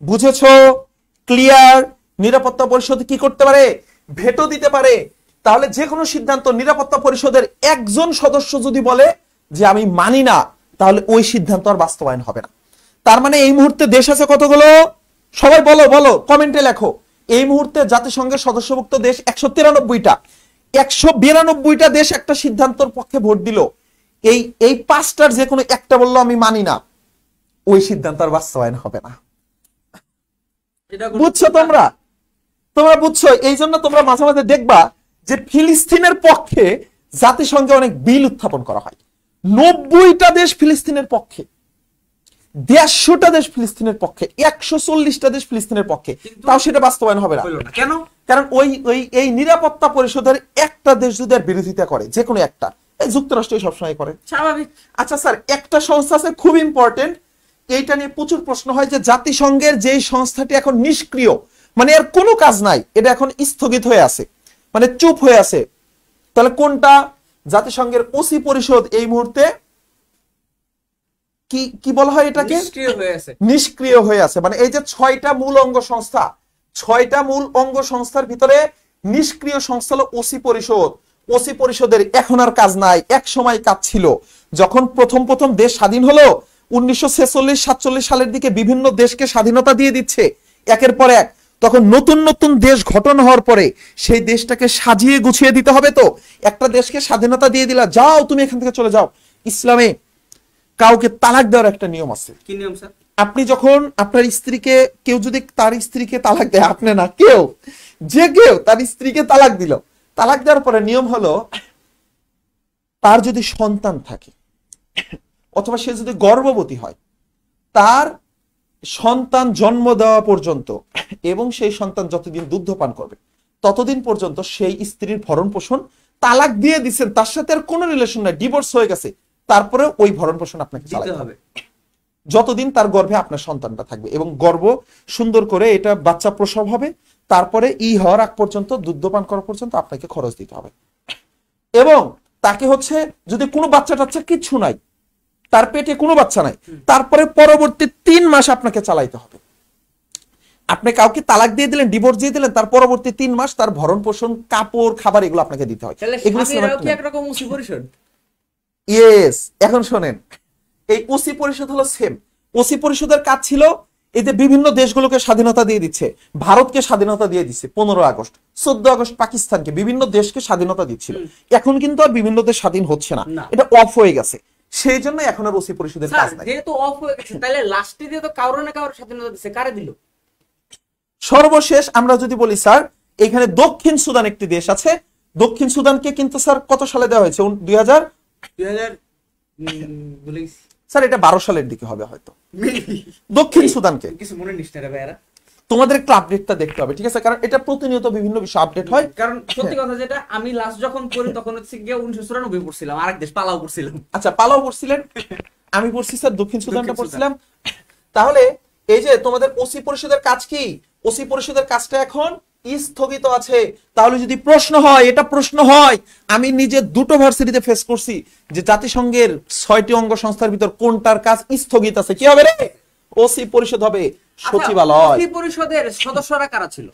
বুঝেছো? ক্লিয়ার? নিরাপত্তা পরিষদ কি করতে পারে? ভেটো দিতে পারে। তাহলে যে কোনো সিদ্ধান্ত নিরাপত্তা পরিষদের একজন সদস্য যদি বলে যে আমি মানি না, তাহলে ওই সিদ্ধান্ত আর বাস্তবায়ন হবে না। তার মানে এই মুহূর্তে দেশ আছে কতগুলো? সবাই বলো বলো, কমেন্টে লেখো। এই মুহূর্তে জাতিসংঘের সদস্যভুক্ত দেশ 193টা। 192টা দেশ একটা সিদ্ধান্তর পক্ষে ভোট দিল। এই 5টার যে কোনো একটা বললো আমি মানি না, ওই সিদ্ধান্ত আর বাস্তবায়ন হবে না। বুঝছো তোমরা? তোমরা বুঝছো? এই জন্য তোমরা মাঝে মাঝে দেখবা যে ফিলিস্তিনের পক্ষে জাতিসংঘে অনেক বিল উত্থাপন করা হয়। 90টা দেশ ফিলিস্তিনের পক্ষে, 150টা দেশ ফিলিস্তিনের পক্ষে, 140টা দেশ ফিলিস্তিনের পক্ষে, তাও সেটা বাস্তবায়ন হবে না। কেন? কারণ এই নিরাপত্তা পরিষদের একটা দেশ যদি আর বিরোধিতা করে, যে কোনো একটা, যুক্তরাষ্ট্র সবসময় করে, স্বাভাবিক। আচ্ছা স্যার, একটা সংস্থা আছে খুব ইম্পর্টেন্ট, এইটা নিয়ে প্রচুর প্রশ্ন হয় যে জাতিসংঘের যে সংস্থাটি এখন নিষ্ক্রিয়, মানে এর কোনো কাজ নাই, এটা এখন স্থগিত হয়ে আছে, মানে চুপ হয়ে আছে, তাহলে কোনটা? জাতিসংঘের ওসি পরিষদ এই মুহূর্তে কি বলা হয় এটাকে? নিষ্ক্রিয় হয়ে আছে। মানে এই যে 6টা মূল অঙ্গ সংস্থা, 6টা মূল অঙ্গ সংস্থার ভিতরে নিষ্ক্রিয় সংস্থা হলো ওসি পরিষদ। ওসি পরিষদের এখন আর কাজ নাই, এক সময় কাজ ছিল। যখন প্রথম দেশ স্বাধীন হলো 1946-47 সালের দিকে বিভিন্ন দেশকে স্বাধীনতা দিয়ে দিচ্ছে একের পর এক, তখন নতুন নতুন দেশ গঠন হওয়ার পরে সেই দেশটাকে সাজিয়ে গুছিয়ে দিতে হবে। তো একটা দেশকে স্বাধীনতা দিয়ে দিলা, যাও তুমি এখান থেকে চলে যাও। ইসলামে কাউকে তালাক দেওয়ার একটা নিয়ম আছে। কি নিয়ম স্যার? আপনি যখন আপনার স্ত্রীকে, কেউ যদি তার স্ত্রীকে তালাক দেয়, আপনি না, কেউ তার স্ত্রীকে তালাক দিল, তালাক দেওয়ার পরে নিয়ম হলো, তার যদি সন্তান থাকে অথবা সে যদি গর্ভবতী হয়, তার সন্তান জন্ম দেওয়া পর্যন্ত এবং সেই সন্তান যতদিন দুগ্ধ পান করবে ততদিন পর্যন্ত সেই স্ত্রীর ভরণ পোষণ, তালাক দিয়ে দিচ্ছেন, তার সাথে আর কোনো রিলেশন নাই, ডিভোর্স হয়ে গেছে, তারপরে ওই ভরণ পোষণ আপনাকে চালাতে হবে যতদিন তার গর্ভে আপনার সন্তানটা থাকবে, এবং গর্ভ সুন্দর করে এটা বাচ্চা প্রসব হবে, তারপরে হওয়ার আগ পর্যন্ত, দুগ্ধপান করা পর্যন্ত আপনাকে খরচ দিতে হবে। এবং তাকে হচ্ছে, যদি কোনো বাচ্চা টাচ্চা কিচ্ছু নাই, তার পেটে কোনো বাচ্চা নাই, তারপরে পরবর্তী 3 মাস আপনাকে চালাইতে হবে। আপনি কাউকে তালাক দিয়ে দিলেন, ডিভোর্স দিয়ে দিলেন, তার পরবর্তী 3 মাস তার ভরণ পোষণ, কাপড়, খাবার এগুলো আপনাকে দিতে হয়। এগুলো একরকম ওসি পরিষদ। ইয়েস, এখন শোনেন, এই ওসি পরিষদ হলো সেম। ওসি পরিষদের কাজ ছিল এই যে বিভিন্ন দেশগুলোকে স্বাধীনতা দিয়ে দিচ্ছে, ভারতকে স্বাধীনতা দিয়ে দিচ্ছে 15 আগস্ট, 14 আগস্ট পাকিস্তানকে, বিভিন্ন দেশকে স্বাধীনতা দিচ্ছিল। এখন কিন্তু আর বিভিন্ন দেশ স্বাধীন হচ্ছে না, এটা অফ হয়ে গেছে। সেই জন্য এখন আর ওসি পরিষদের কাজ নাই। যেহেতু অফ হয়ে গেছে, তাহলে লাস্টে দিয়ে তো কারো না কারো স্বাধীনতা দিচ্ছে, কারে দিল? সর্বশেষ আমরা যদি বলি স্যার, এখানে দক্ষিণ সুদান একটি দেশ আছে। দক্ষিণ সুদানকে কিন্তু স্যার কত সালে দেওয়া হয়েছে? 2000 স্যার, এটা 12 সালের দিকে হবে হয়তো। দক্ষিণ সুদানকে কিছু মনে নিস না ভাইরা, তোমাদের একটু আপডেটটা দেখতে হবে, ঠিক আছে? কারণ এটা প্রতিনিয়ত বিভিন্ন বিষয় আপডেট হয়। কারণ সত্যি কথা যেটা, আমি লাস্ট যখন পড়ি তখন হচ্ছে গিয়ে 1994 পড়ছিলাম, আরেক দেশ পালাও পড়ছিলাম। আচ্ছা, পালাও পড়ছিলেন, আমি পড়ছি স্যার দক্ষিণ সুদানটা পড়ছিলাম। তাহলে এই যে তোমাদের ওসি পরিষদের কাজ কি? ওসি পরিষদের কাজটা এখন স্থগিত আছে। তাহলে যদি প্রশ্ন হয়, এটা প্রশ্ন হয়, আমি নিজে 2টো ভার্সিটিতে ফেস করছি, যে জাতিসংঘের 6টি অঙ্গ সংস্থার ভিতর কোনটার কাজ স্থগিত আছে, কি হবে রে? ওসি পরিষদ হবে, সচিবালয়। ওসি পরিষদের সদস্যরা কারা ছিল?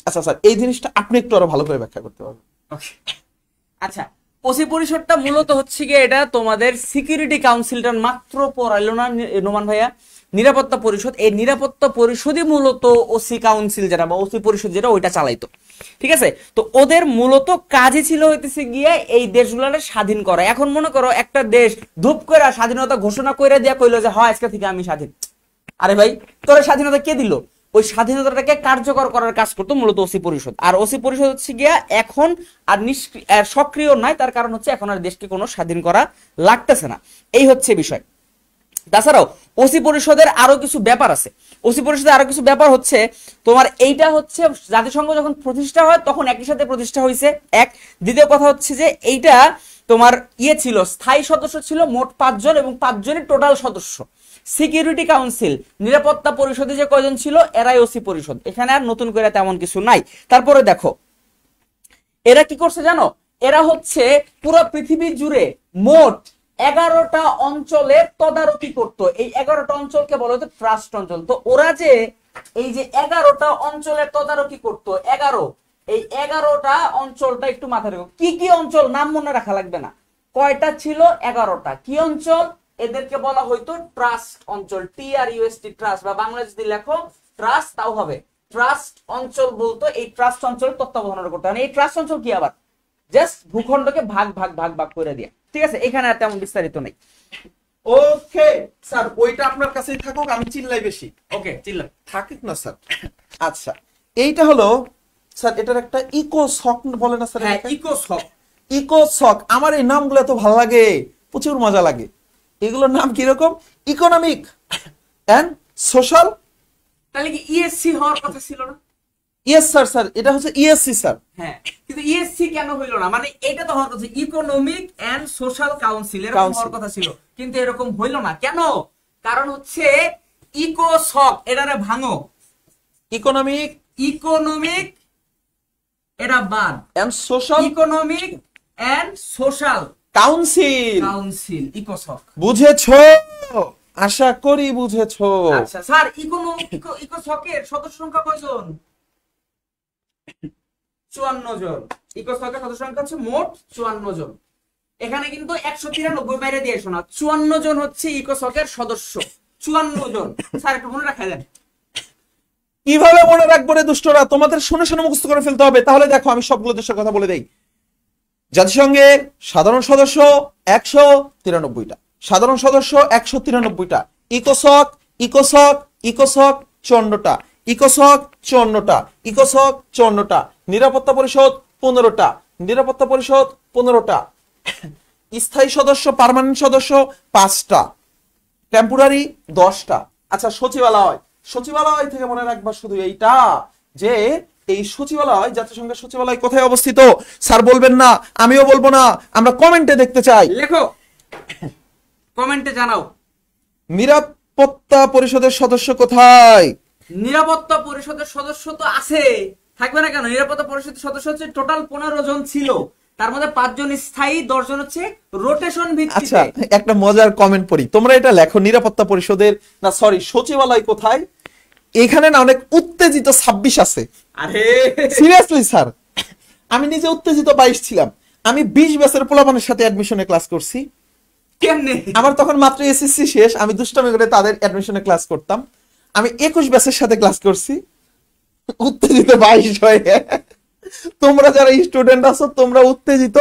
আচ্ছা স্যার, এই জিনিসটা আপনি একটু আরো ভালো করে ব্যাখ্যা করতে পারবেন। আচ্ছা, ওসি পরিষদটা মূলত হচ্ছে গিয়ে, এটা তোমাদের সিকিউরিটি কাউন্সিলটা মাত্র পড়াইলো না নোমান ভাইয়া, নিরাপত্তা পরিষদ। এই নিরাপত্তা পরিষদই মূলত ওসি কাউন্সিল যেটা বা ওসি পরিষদ যেটা, ওইটা চালাইতো, ঠিক আছে? তো ওদের মূলত কাজই ছিল হইতেছে গিয়ে এই দেশগুলোকে স্বাধীন করা। এখন মনে করো একটা দেশ ধূপ করে স্বাধীনতা ঘোষণা করে দিয়া কইলো যে হ্যাঁ আজকে থেকে আমি স্বাধীন। আরে ভাই, তোর স্বাধীনতা কে দিল? ওই স্বাধীনতাটাকে কার্যকর করার কাজ করতো মূলত ওসি পরিষদ। আর ওসি পরিষদ হচ্ছে গিয়া এখন আর সক্রিয় নয়, তার কারণ হচ্ছে এখন আর দেশকে কোনো স্বাধীন করা লাগতেছে না, এই হচ্ছে বিষয়। তাছাড়াও ওসি পরিষদের আরো কিছু ব্যাপার আছে। ওসি পরিষদের আরো কিছু ব্যাপার হচ্ছে তোমার, এইটা হচ্ছে জাতিসংঘ যখন প্রতিষ্ঠা হয় তখন একই সাথে প্রতিষ্ঠা হয়েছে, এক। দ্বিতীয় কথা হচ্ছে যে এইটা তোমার ছিল, স্থায়ী সদস্য ছিল মোট 5 জন, এবং 5 জনই টোটাল সদস্য। সিকিউরিটি কাউন্সিল, নিরাপত্তা পরিষদে যে কয়জন ছিল, এরাই ওসি পরিষদ। এখানে আর নতুন করে তেমন কিছু নাই। তারপরে দেখো এরা কি করছে জানো? এরা হচ্ছে পুরো পৃথিবী জুড়ে মোট 11টা অঞ্চলের তদারকি করতো। এই 11টা অঞ্চলকে বলা হতো ট্রাস্ট অঞ্চল। তো ওরা যে এই যে 11টা অঞ্চলের তদারকি করতো, এই 11টা অঞ্চলটা একটু মাথায় রেখো। কি কি অঞ্চল নাম মনে রাখা লাগবে না, কয়টা ছিল? 11টা। কি অঞ্চল? এদেরকে বলা হইতো ট্রাস্ট অঞ্চল, TRUST, ট্রাস্ট, বা বাংলা যদি লেখো ট্রাস্ট তাও হবে। ট্রাস্ট অঞ্চল বলতো এই ট্রাস্ট অঞ্চল তত্ত্বাবধান করতে। মানে এই ট্রাস্ট অঞ্চল কি আবার জাস্ট ভূখণ্ডকে ভাগ ভাগ ভাগ ভাগ করে দিয়া, ঠিক আছে? এখানে আর তেমন বিস্তারিত নেই। ওকে স্যার, ওইটা আপনার কাছেই থাকুক, আমি চিল্লাই বেশি। ওকে, চিল্লা থাকুক না স্যার। আচ্ছা, এইটা হলো স্যার, এটার একটা ইকোসক বলে না স্যার? হ্যাঁ, ইকোসক। ইকোসক, আমার এই নামগুলো এত ভালো লাগে, প্রচুর মজা লাগে। এগুলোর নাম কিরকম? Economic and social. তাহলে কি ইএসসি হওয়ার কথা ছিল না? ইয়েস স্যার, স্যার এটা হচ্ছে ইএসসি স্যার। হ্যাঁ, কিন্তু ইএসসি কেন হইলো না? মানে এটা তো হওয়ার কথা ইকোনমিক এন্ড সোশ্যাল কাউন্সিল, এরকম হওয়ার কথা ছিল, কিন্তু এরকম হইলো না কেন? কারণ হচ্ছে ইকোসক, এটারে ভাঙো, ইকোনমিক ইকোনমিক এটা বাদ, and social economic and social council, council, ইকোসক। বুঝেছো? আশা করি বুঝেছো। আচ্ছা স্যার, ইকোসকের সদস্য সংখ্যা কয়জন? 54 জন। ইকোসকের সদস্য সংখ্যা হচ্ছে মোট 54 জন। এখানে কিন্তু 193 বাইরে দিয়ে এসো না, 54 জন হচ্ছে ইকোসকের সদস্য, 54 জন। স্যার একটু মনে রাখা দেন। কিভাবে মনে রাখবো রে দুষ্টরা? তোমাদের শুনে শুনে মুখস্থ করে ফেলতে হবে। তাহলে দেখো আমি সবগুলো দেশের কথা বলে দেই। জাতিসংঘের সাধারণ সদস্য 193টা, সাধারণ সদস্য 193টা, ইকোসক ইকোসক ইকোসক 54টা, ইকোসক 54টা, ইকোসক 54টা, নিরাপত্তা পরিষদ 15টা, নিরাপত্তা পরিষদ 15টা, স্থায়ী সদস্য পার্মানেন্ট সদস্য 5টা, টেম্পোরারি 10টা। আচ্ছা সচিবালয়, সচিবালয় থেকে মনে রাখবা শুধু এইটা যে এই সচিবালয়, জাতিসংঘের সচিবালয় কোথায় অবস্থিত? স্যার বলবেন না, আমিও বলবো না, আমরা কমেন্টে দেখতে চাই। লেখো, কমেন্টে জানাও। নিরাপত্তা পরিষদের সদস্য কোথায়? নিরাপত্তা পরিষদের সদস্য তো আছে, থাকবে না কেন? নিরাপত্তা পরিষদের সদস্য হচ্ছে টোটাল 15 জন ছিল, তার মধ্যে 5 জন স্থায়ী, 10 জন হচ্ছে রোটেশন ভিত্তিতে। আচ্ছা একটা মজার কমেন্ট পড়ি, তোমরা এটা লেখো, নিরাপত্তা পরিষদের না সরি সচিবালয় কোথায়? এখানে না অনেক উত্তেজিত 26 আছে। আরে সিরিয়াসলি স্যার, আমি নিজে উত্তেজিত 22 ছিলাম। আমি 20 ব্যাচের পোলাপানের সাথে অ্যাডমিশনে ক্লাস করছি। কেমনে? আমার তখন মাত্র এসএসসি শেষ, আমি দুষ্টামি করে তাদের অ্যাডমিশনে ক্লাস করতাম। আমি 21 ব্যাচের সাথে ক্লাস করছি, উত্তেজিত 22 হয়ে। তোমরা যারা স্টুডেন্ট আছো তোমরা উত্তেজিত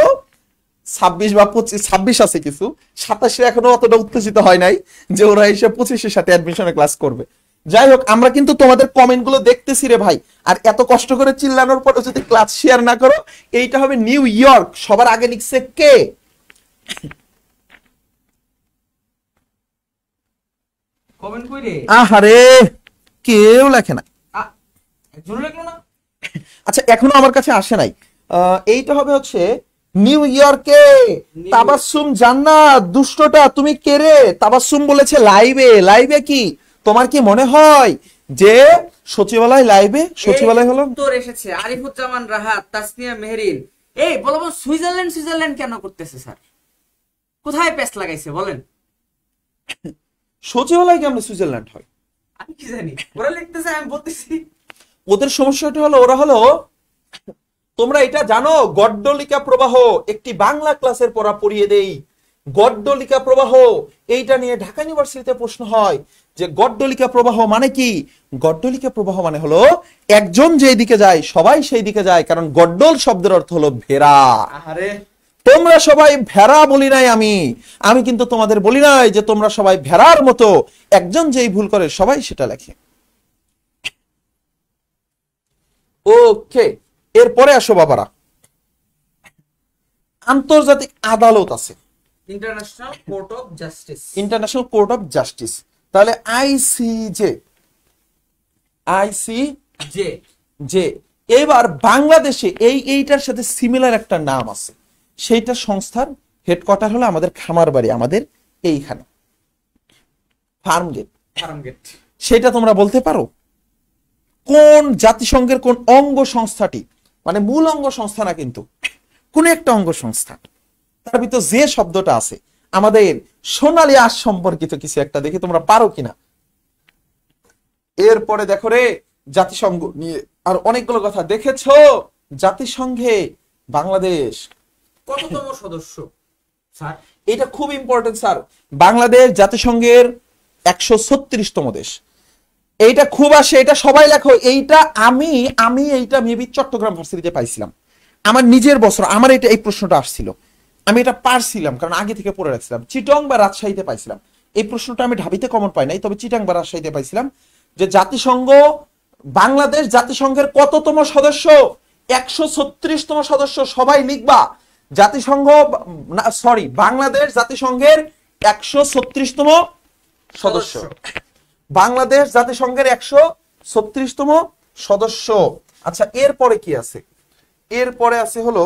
26 বা 25, 26 আছে কিছু, 27 এখনো অতটা উত্তেজিত হয় নাই যে ওরা এসে 25 এর সাথে অ্যাডমিশনে ক্লাস করবে। যাই হোক, আমরা কিন্তু তোমাদের কমেন্ট গুলো দেখতেছি রে ভাই, আর এত কষ্ট করে চিল্লানোর পরে যদি ক্লাস শেয়ার না করো, এইটা হবে নিউ ইয়র্ক। সবার আগে লিখছে কে? কমেন্ট কই রে? আহারে কেউ লেখে না। একজন লিখলো না। আচ্ছা এখনো আমার কাছে আসে নাই। এইটা হবে হচ্ছে নিউ ইয়র্কে তাবাসসুম জান্নাত। দুষ্টটা তুমি কে রে? তাবাসসুম বলেছে লাইভে। লাইভে কি তোমার কি মনে হয় যে সচিবালয় লাইভে? সচিবালয় হলো উত্তর এসেছে আরিফুজ্জামান রাহাত, তাসনিয়া মেহরিন। এই বলো সুইজারল্যান্ড, সুইজারল্যান্ড কেন করতেছে স্যার? কোথায় পেস্ট লাগাইছে বলেন? সচিবালয় কেমন সুইজারল্যান্ড হয়? আমি কি জানি, ওরা লিখতেছে আমি বলতেছি। ওদের সমস্যাটা হলো ওরা হলো, তোমরা এটা জানো গড্ডলিকা প্রবাহ একটি বাংলা ক্লাসের পড়া পড়িয়ে দেই। গড্ডলিকা প্রবাহ এইটা নিয়ে ঢাকা ইউনিভার্সিটিতে প্রশ্ন হয় যে গড্ডলিকা প্রবাহ মানে কি? গড্ডলিকা প্রবাহ মানে হলো একজন যেই দিকে যায় সবাই সেই দিকে যায়, কারণ গড্ডল শব্দের অর্থ হলো ভেড়া। আহারে তোমরা সবাই ভেড়া বলি নাই, আমি কিন্তু তোমাদের বলি নাই যে তোমরা সবাই ভেড়ার মতো। একজন যেই ভুল করে সবাই সেটা লেখে। ওকে, এরপরে আসো বাবারা, আন্তর্জাতিক আদালত আছে, international court of justice. International court of justice. তাহলে আইসিজে, আইসিজে যে এবার বাংলাদেশে এইটার সাথে সিমিলার একটা নাম আছে, সেইটা সংস্থার হেডকোয়ার্টার হলো আমাদের খামারবাড়ি, আমাদের এইখানে ফার্মগেট। ফার্মগেট সেটা তোমরা বলতে পারো কোন জাতিসংঘের কোন অঙ্গ সংস্থাটি? মানে মূল অঙ্গ সংস্থা না, কিন্তু কোন একটা অঙ্গ সংস্থা, তার ভিতর যে শব্দটা আছে আমাদের সোনালী আঁশ সম্পর্কিত কিছু একটা, দেখি তোমরা পারো কিনা। এরপরে দেখো রে, জাতিসংঘ নিয়ে আর অনেকগুলো কথা দেখেছো। জাতিসংঘে বাংলাদেশ কততম সদস্য স্যার? এটা খুব ইম্পর্টেন্ট স্যার। বাংলাদেশ জাতিসংঘের 136তম দেশ। এইটা খুব আসে, এটা সবাই লেখো। এইটা আমি এইটা মেবি চট্টগ্রাম ভার্সিটিতে পাইছিলাম আমার নিজের বছর। আমার এটা এই প্রশ্নটা আসছিল, আমি এটা পারছিলাম কারণ আগে থেকে পড়ে রাখছিলাম। চিটং বা রাজশাহীতে পাইছিলাম এই প্রশ্নটা, আমি ঢাবিতে কমন পাই নাই, তবে চিটাং বা রাজশাহীতে পাইছিলাম যে জাতিসংঘ, বাংলাদেশ জাতিসংঘের কততম সদস্য? 136তম সদস্য। সবাই লিখবা জাতিসংঘ, সরি, বাংলাদেশ জাতিসংঘের 136তম সদস্য, বাংলাদেশ জাতিসংঘের 136তম সদস্য। আচ্ছা, এরপরে কি আছে? এরপরে আছে হলো,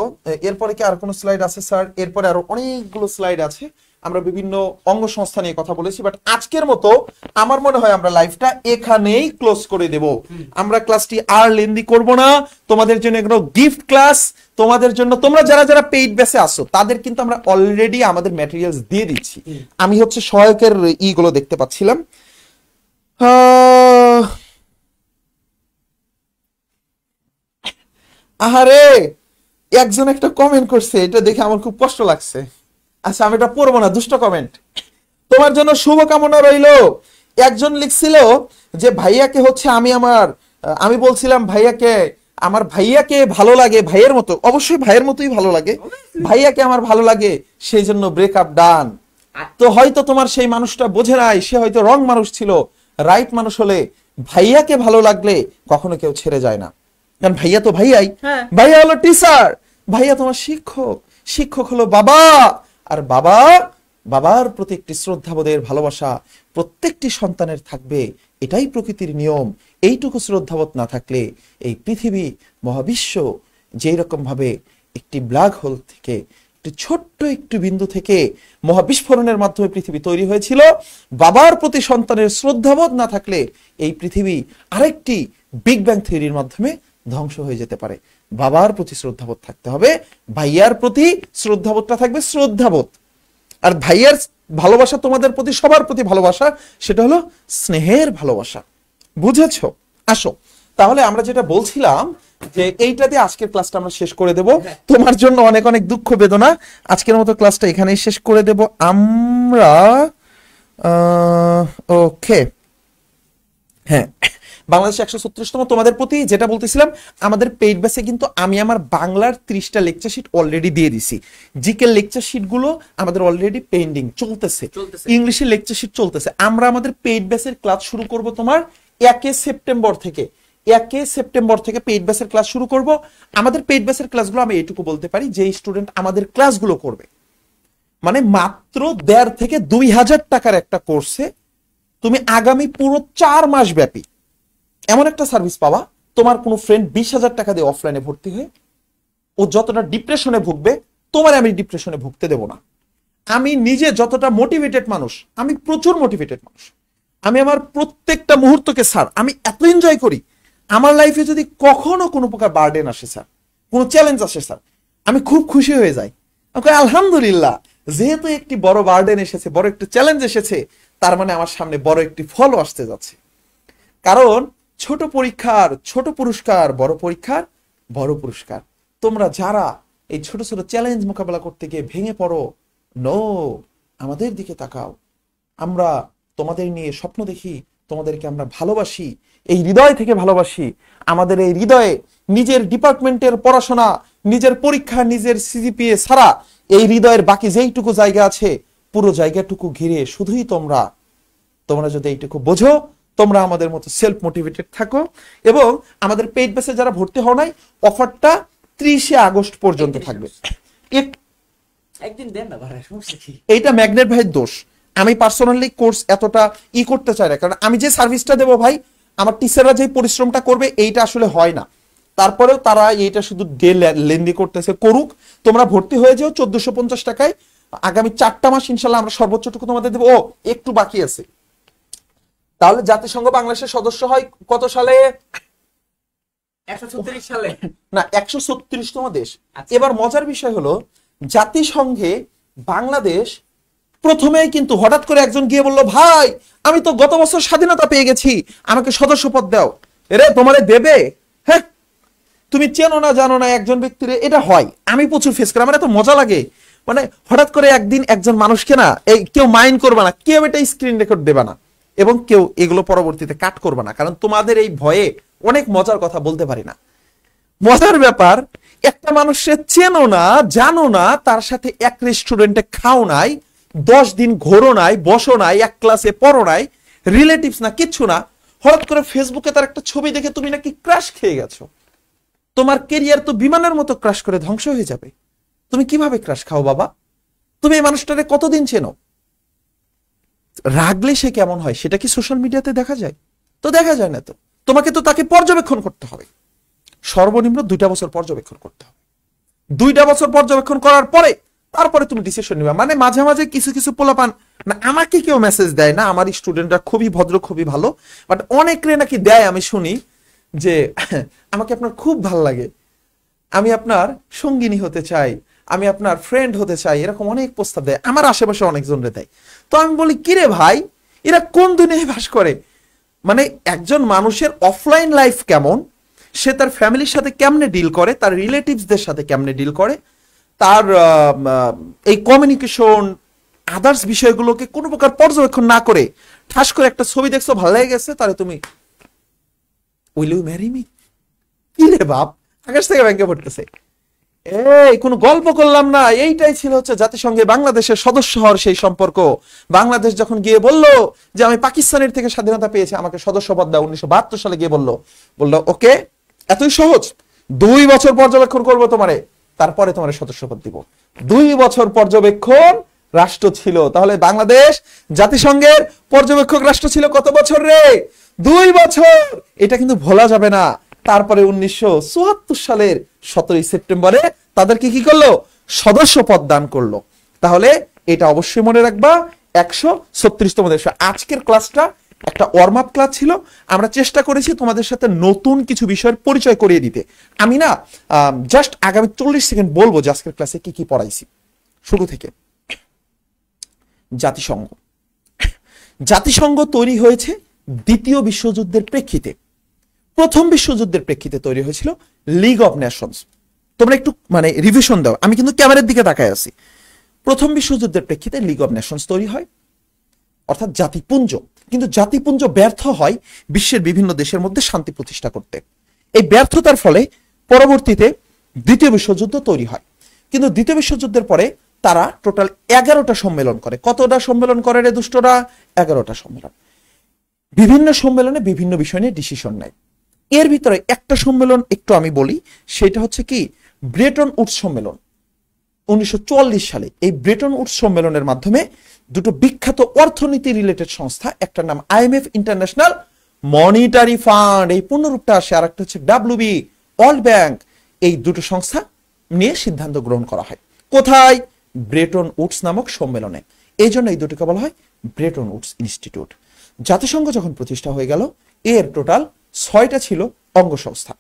এরপরে কি আর কোনো স্লাইড আছে স্যার? এরপরে আরো অনেকগুলো স্লাইড আছে। আমরা বিভিন্ন অঙ্গ সংস্থা নিয়ে কথা বলেছি, বাট আজকের মতো আমার মনে হয় আমরা লাইভটা এখানেই ক্লোজ করে দেব। আমরা ক্লাসটি আর লেন্দি করব না। তোমাদের জন্য এগুলো গিফট ক্লাস, তোমাদের জন্য, তোমরা যারা যারা পেইড বেসে আসো তাদের কিন্তু আমরা অলরেডি আমাদের ম্যাটেরিয়ালস দিয়ে দিচ্ছি। আমি হচ্ছে সহায়কের ইগুলো দেখতে পাচ্ছিলাম। আহারে, একজন একটা কমেন্ট করছে, এটা দেখে আমার খুব কষ্ট লাগছে। আচ্ছা, আমি এটা পড়বো না, দুষ্ট কমেন্ট। তোমার জন্য শুভকামনা রইলো। একজন লিখছিল যে ভাইয়াকে হচ্ছে আমি বলছিলাম ভাইয়াকে, আমার ভাইয়াকে ভালো লাগে ভাইয়ের মতো, অবশ্যই ভাইয়ের মতোই ভালো লাগে, ভাইয়াকে আমার ভালো লাগে, সেই জন্য ব্রেকআপ ডান। তো হয়তো তোমার সেই মানুষটা বোঝে নাই, সে হয়তো রং মানুষ ছিল। রাইট মানুষ হলে ভাইয়াকে ভালো লাগলে কখনো কেউ ছেড়ে যায় না, কারণ ভাইয়া তো ভাইয়াই। ভাইয়া হলো টিচার, ভাইয়া তোমার শিক্ষক, শিক্ষক হলো বাবা, আর বাবার প্রতি একটি শ্রদ্ধাবোধের ভালোবাসা প্রত্যেকটি সন্তানের থাকবে, এটাই প্রকৃতির নিয়ম। এইটুকু শ্রদ্ধাবোধ না থাকলে এই পৃথিবী মহাবিশ্ব যেই রকম ভাবে একটি ব্ল্যাক হোল থেকে, একটি ছোট্ট একটি বিন্দু থেকে মহাবিস্ফোরণের মাধ্যমে পৃথিবী তৈরি হয়েছিল, বাবার প্রতি সন্তানের শ্রদ্ধাবোধ না থাকলে এই পৃথিবী আরেকটি বিগ ব্যাং থিওরির মাধ্যমে ধ্বংস হয়ে যেতে পারে। বাবার প্রতি শ্রদ্ধাবোধ থাকতে হবে, ভাইয়ার প্রতি শ্রদ্ধাবোধটা থাকবে শ্রদ্ধাবোধ। আর ভাইয়ার ভালোবাসা তোমাদের প্রতি, সবার প্রতি ভালোবাসা, সেটা হলো স্নেহের ভালোবাসা। বুঝেছো? আসো তাহলে আমরা যেটা বলছিলাম যে এইটা দিয়ে আজকের ক্লাসটা আমরা শেষ করে দেব। তোমার জন্য অনেক অনেক দুঃখ বেদনা। আজকের মতো ক্লাসটা এখানেই শেষ করে দেব আমরা। ওকে, হ্যাঁ, বাংলাদেশ 136তম। তোমাদের প্রতি যেটা বলতেছিলাম, আমাদের পেইড ব্যাচে কিন্তু আমি আমার বাংলার 30টা লেকচার শিট অলরেডি দিয়ে দিছি। জিকে লেকচার শিট গুলো আমাদের অলরেডি পেন্ডিং চলতেছে, ইংলিশের লেকচার শিট চলতেছে। আমরা আমাদের পেইড ব্যাচের ক্লাস শুরু করব তোমার 1 সেপ্টেম্বর থেকে। 1 সেপ্টেম্বর থেকে পেইড ব্যাচের ক্লাস শুরু করব। আমাদের পেইড ব্যাচের ক্লাসগুলো আমি এইটুকু বলতে পারি, যে স্টুডেন্ট আমাদের ক্লাসগুলো করবে, মানে মাত্র 1,500 থেকে 2,000 টাকার একটা কোর্সে তুমি আগামী পুরো 4 মাস ব্যাপী এমন একটা সার্ভিস পাওয়া। তোমার কোনো ফ্রেন্ড 20,000 টাকা দিয়ে অফলাইনে ভর্তি হয়ে ও যতটা ডিপ্রেশনে ভুগবে, তোমার আমি ডিপ্রেশনে ভুগতে দেব না। আমি নিজে যতটা মোটিভেটেড মানুষ, আমি প্রচুর মোটিভেটেড মানুষ, আমি আমার প্রত্যেকটা মুহূর্তকে স্যার আমি এত এনজয় করি। আমার লাইফে যদি কখনো কোনো প্রকার বার্ডেন আসে স্যার, কোনো চ্যালেঞ্জ আসে স্যার, আমি খুব খুশি হয়ে যাই। আলহামদুলিল্লাহ, যেহেতু একটি বড় বার্ডেন এসেছে, বড় একটি চ্যালেঞ্জ এসেছে, তার মানে আমার সামনে বড় একটি ফলও আসতে যাচ্ছে। কারণ ছোট পরীক্ষার ছোট পুরস্কার, বড় পরীক্ষার বড় পুরস্কার। তোমরা যারা এই ছোট ছোট চ্যালেঞ্জ মোকাবেলা করতে গিয়ে ভেঙে পড়ো, নো, আমাদের দিকে তাকাও। আমরা তোমাদের নিয়ে স্বপ্ন দেখি, তোমাদেরকে আমরা ভালোবাসি, এই হৃদয় থেকে ভালোবাসি। আমাদের এই হৃদয়ে নিজের ডিপার্টমেন্টের পড়াশোনা, নিজের পরীক্ষা, নিজের সিজিপিএ ছাড়া এই হৃদয়ের বাকি যেইটুকু জায়গা আছে, পুরো জায়গাটুকু ঘিরে শুধুই তোমরা। তোমরা যদি এইটুকু বোঝো, তোমরা আমাদের মতো সেলফ মোটিভেটেড থাকো। এবং আমাদের পেইড ব্যাচে যারা ভর্তি হও নাই, অফারটা 30 আগস্ট পর্যন্ত থাকবে। একদিন দেন না ভাই, সমস্যা কি? এইটা ম্যাগনেট ভাইয়ের দোষ। আমি পার্সোনালি কোর্স এতটা করতে চাই না, কারণ আমি যে সার্ভিসটা দেবো ভাই, আমার টিচাররা যে পরিশ্রমটা করবে এইটা আসলে হয় না। তারপরেও তারা এইটা শুধু ডে লেন্দি করতেছে, করুক। তোমরা ভর্তি হয়ে যাও 1450 টাকায়। আগামী 4টা মাস ইনশাল্লাহ আমরা সর্বোচ্চটুকু তোমাদের দেবো। ও একটু বাকি আছে। তাহলে জাতিসংঘ বাংলাদেশের সদস্য হয় কত সালে? 136 সালে না, 136তম দেশ। এবার মজার বিষয় হলো, জাতিসংঘে বাংলাদেশ প্রথমেই কিন্তু হঠাৎ করে একজন গিয়ে বলল, ভাই আমি তো গত বছর স্বাধীনতা পেয়ে গেছি, আমাকে সদস্য পদ দাও। এরে তোমারে দেবে? হ্যাঁ, তুমি চেনো না জানো না একজন ব্যক্তির। এটা হয়, আমি প্রচুর ফেস করি, আমার এত মজা লাগে। মানে হঠাৎ করে একদিন একজন মানুষকে না, এই কেউ মাইন্ড করবে না, কেউ এটা স্ক্রিন রেকর্ড দেবে না, এবং কেউ এগুলো পরবর্তীতে কাট করবে না, কারণ তোমাদের এই ভয়ে অনেক মজার কথা বলতে পারি না। মজার ব্যাপার, একটা মানুষের চেনো না জানো না, তার সাথে এক রেস্টুরেন্টে খাও নাই, 10 দিন ঘোরো নাই, বসো নাই, এক ক্লাসে পড়ো নাই, রিলেটিভস না, কিচ্ছু না, হঠাৎ করে ফেসবুকে তার একটা ছবি দেখে তুমি নাকি ক্রাশ খেয়ে গেছো। তোমার কেরিয়ার তো বিমানের মতো ক্রাশ করে ধ্বংস হয়ে যাবে। তুমি কিভাবে ক্রাশ খাও বাবা? তুমি এই মানুষটারে কতদিন চেনো? রাগলে সে কেমন হয় সেটা কি সোশ্যাল মিডিয়াতে দেখা যায়? তো দেখা যায় না। তো তোমাকে তো তাকে পর্যবেক্ষণ করতে হবে, সর্বনিম্ন 2টা বছর পর্যবেক্ষণ করতে হবে। 2টা বছর পর্যবেক্ষণ করার পরে তারপরে তুমি ডিসিশন নিবা। মানে মাঝে মাঝে কিছু কিছু পোলাপান, না আমাকে কেউ মেসেজ দেয় না, আমার স্টুডেন্টরা খুবই ভদ্র খুবই ভালো, বাট অনেকে নাকি দেয়, আমি শুনি যে আমাকে আপনার খুব ভাল লাগে, আমি আপনার সঙ্গিনী হতে চাই, আমি আপনার ফ্রেন্ড হতে চাই, এরকম অনেক প্রস্তাব দেয়। আমার আশেপাশে অনেকজনরে দেয়। তো আমি বলি কিরে ভাই, এরা কোন দুনিয়ায় বাস করে? মানে একজন মানুষের অফলাইন লাইফ কেমন, সে তার ফ্যামিলির সাথে কেমনে ডিল করে, তার রিলেটিভসদের সাথে কেমনে ডিল করে, তার এই কমিউনিকেশন আদার্স বিষয়গুলোকে কোনো প্রকার পর্যবেক্ষণ না করে ঠাস করে একটা ছবি দেখছো, ভালো লেগে গেছে, তাহলে তুমি উইল ইউ ম্যারি মি? কি রে বাপ, আকাশ থেকে ব্যাংকে পড়তেছে। এই কোনো গল্প করলাম না, এইটাই ছিল হচ্ছে জাতিসংঘে বাংলাদেশের সদস্য হওয়ার সেই সম্পর্ক। বাংলাদেশ যখন গিয়ে বলল যে আমি পাকিস্তানের থেকে স্বাধীনতা পেয়েছি, আমাকে সদস্যপদ দাও, 1972 সালে গিয়ে বললো ওকে, এতই সহজ, 2 বছর পর্যবেক্ষণ করবো তোমারে, তারপরে তোমার সদস্যপদ দিব। 2 বছর পর্যবেক্ষণ রাষ্ট্র ছিল। তাহলে বাংলাদেশ জাতিসংঘের পর্যবেক্ষক রাষ্ট্র ছিল কত বছর রে? 2 বছর। এটা কিন্তু ভোলা যাবে না। তারপরে 1974 সালের 17 সেপ্টেম্বরে তাদেরকে কি করলো? সদস্য পদ দান করলো। তাহলে এটা অবশ্যই মনে রাখবা। 136তম দেশ। আজকের ক্লাসটা একটা ওয়ার্ম আপ ক্লাস ছিল। আমরা চেষ্টা করেছি তোমাদের সাথে নতুন কিছু বিষয়ের পরিচয় করিয়ে দিতে। আমি না জাস্ট আগামী 40 সেকেন্ড বলবো যে আজকের ক্লাসে কি কি পড়াইছি শুরু থেকে। জাতিসংঘ, জাতিসংঘ তৈরি হয়েছে দ্বিতীয় বিশ্বযুদ্ধের প্রেক্ষিতে। প্রথম বিশ্বযুদ্ধের প্রেক্ষিতে তৈরি হয়েছিল লিগ অফ নেশনস। তোমরা একটু মানে রিভিশন দাও, আমি কিন্তু ক্যামেরার দিকে তাকায় আছি। প্রথম বিশ্বযুদ্ধের প্রেক্ষিতে লিগ অফ নেশনস তৈরি হয়, অর্থাৎ জাতিপুঞ্জ। কিন্তু জাতিপুঞ্জ ব্যর্থ হয় বিশ্বের বিভিন্ন দেশের মধ্যে শান্তি প্রতিষ্ঠা করতে। এই ব্যর্থতার ফলে পরবর্তীতে দ্বিতীয় বিশ্বযুদ্ধ তৈরি হয়। কিন্তু দ্বিতীয় বিশ্বযুদ্ধের পরে তারা টোটাল 11টা সম্মেলন করে। কতটা সম্মেলন করে রে দুষ্টরা? 11টা সম্মেলন। বিভিন্ন সম্মেলনে বিভিন্ন বিষয় নিয়ে ডিসিশন নেয়। এর ভিতরে একটা সম্মেলন একটু আমি বলি, সেটা হচ্ছে কি ব্রেটন উডস সম্মেলন 1944 সালে। এই ব্রেটন উডস সম্মেলনের মাধ্যমে দুটো বিখ্যাত অর্থনীতি রিলেটেড সংস্থা, একটা নাম আইএমএফ ইন্টারন্যাশনাল মনিটারি ফান্ড, এই পূর্ণরূপটা আসে, আর একটা হচ্ছে ডাব্লিউবি ওয়ার্ল্ড ব্যাংক, এই দুটো সংস্থা নিয়ে সিদ্ধান্ত গ্রহণ করা হয়। কোথায়? ব্রেটন উডস নামক সম্মেলনে। এই জন্য এই দুটোকে বলা হয় ব্রেটন উডস ইনস্টিটিউট। জাতিসংঘ যখন প্রতিষ্ঠা হয়ে গেল, এর টোটাল 6টা ছিল অঙ্গ সংস্থা,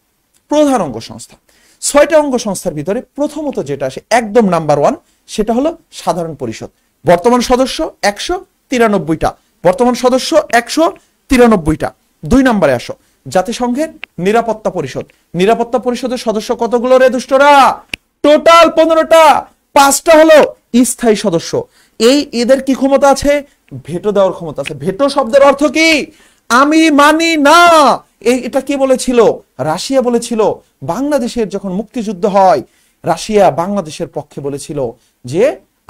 প্রধান অঙ্গ সংস্থা। 6টা অঙ্গ সংস্থার ভিতরে প্রথমত যেটা আসে একদম নাম্বার 1, সেটা হলো সাধারণ পরিষদ। বর্তমান সদস্য 193টা, বর্তমান সদস্য 193টা। 2 নম্বরে আসো জাতিসংঘের নিরাপত্তা পরিষদ। নিরাপত্তা পরিষদের সদস্য কতগুলো রে দুষ্টরা? টোটাল 15টা। 5টা হলো স্থায়ী সদস্য। এদের কি ক্ষমতা আছে? ভেটো দেওয়ার ক্ষমতা আছে। ভেটো শব্দের অর্থ কি? আমি মানি না। এটা কে বলেছিল? রাশিয়া বলেছিল। বাংলাদেশের যখন মুক্তিযুদ্ধ হয়, রাশিয়া বাংলাদেশের পক্ষে বলেছিল যে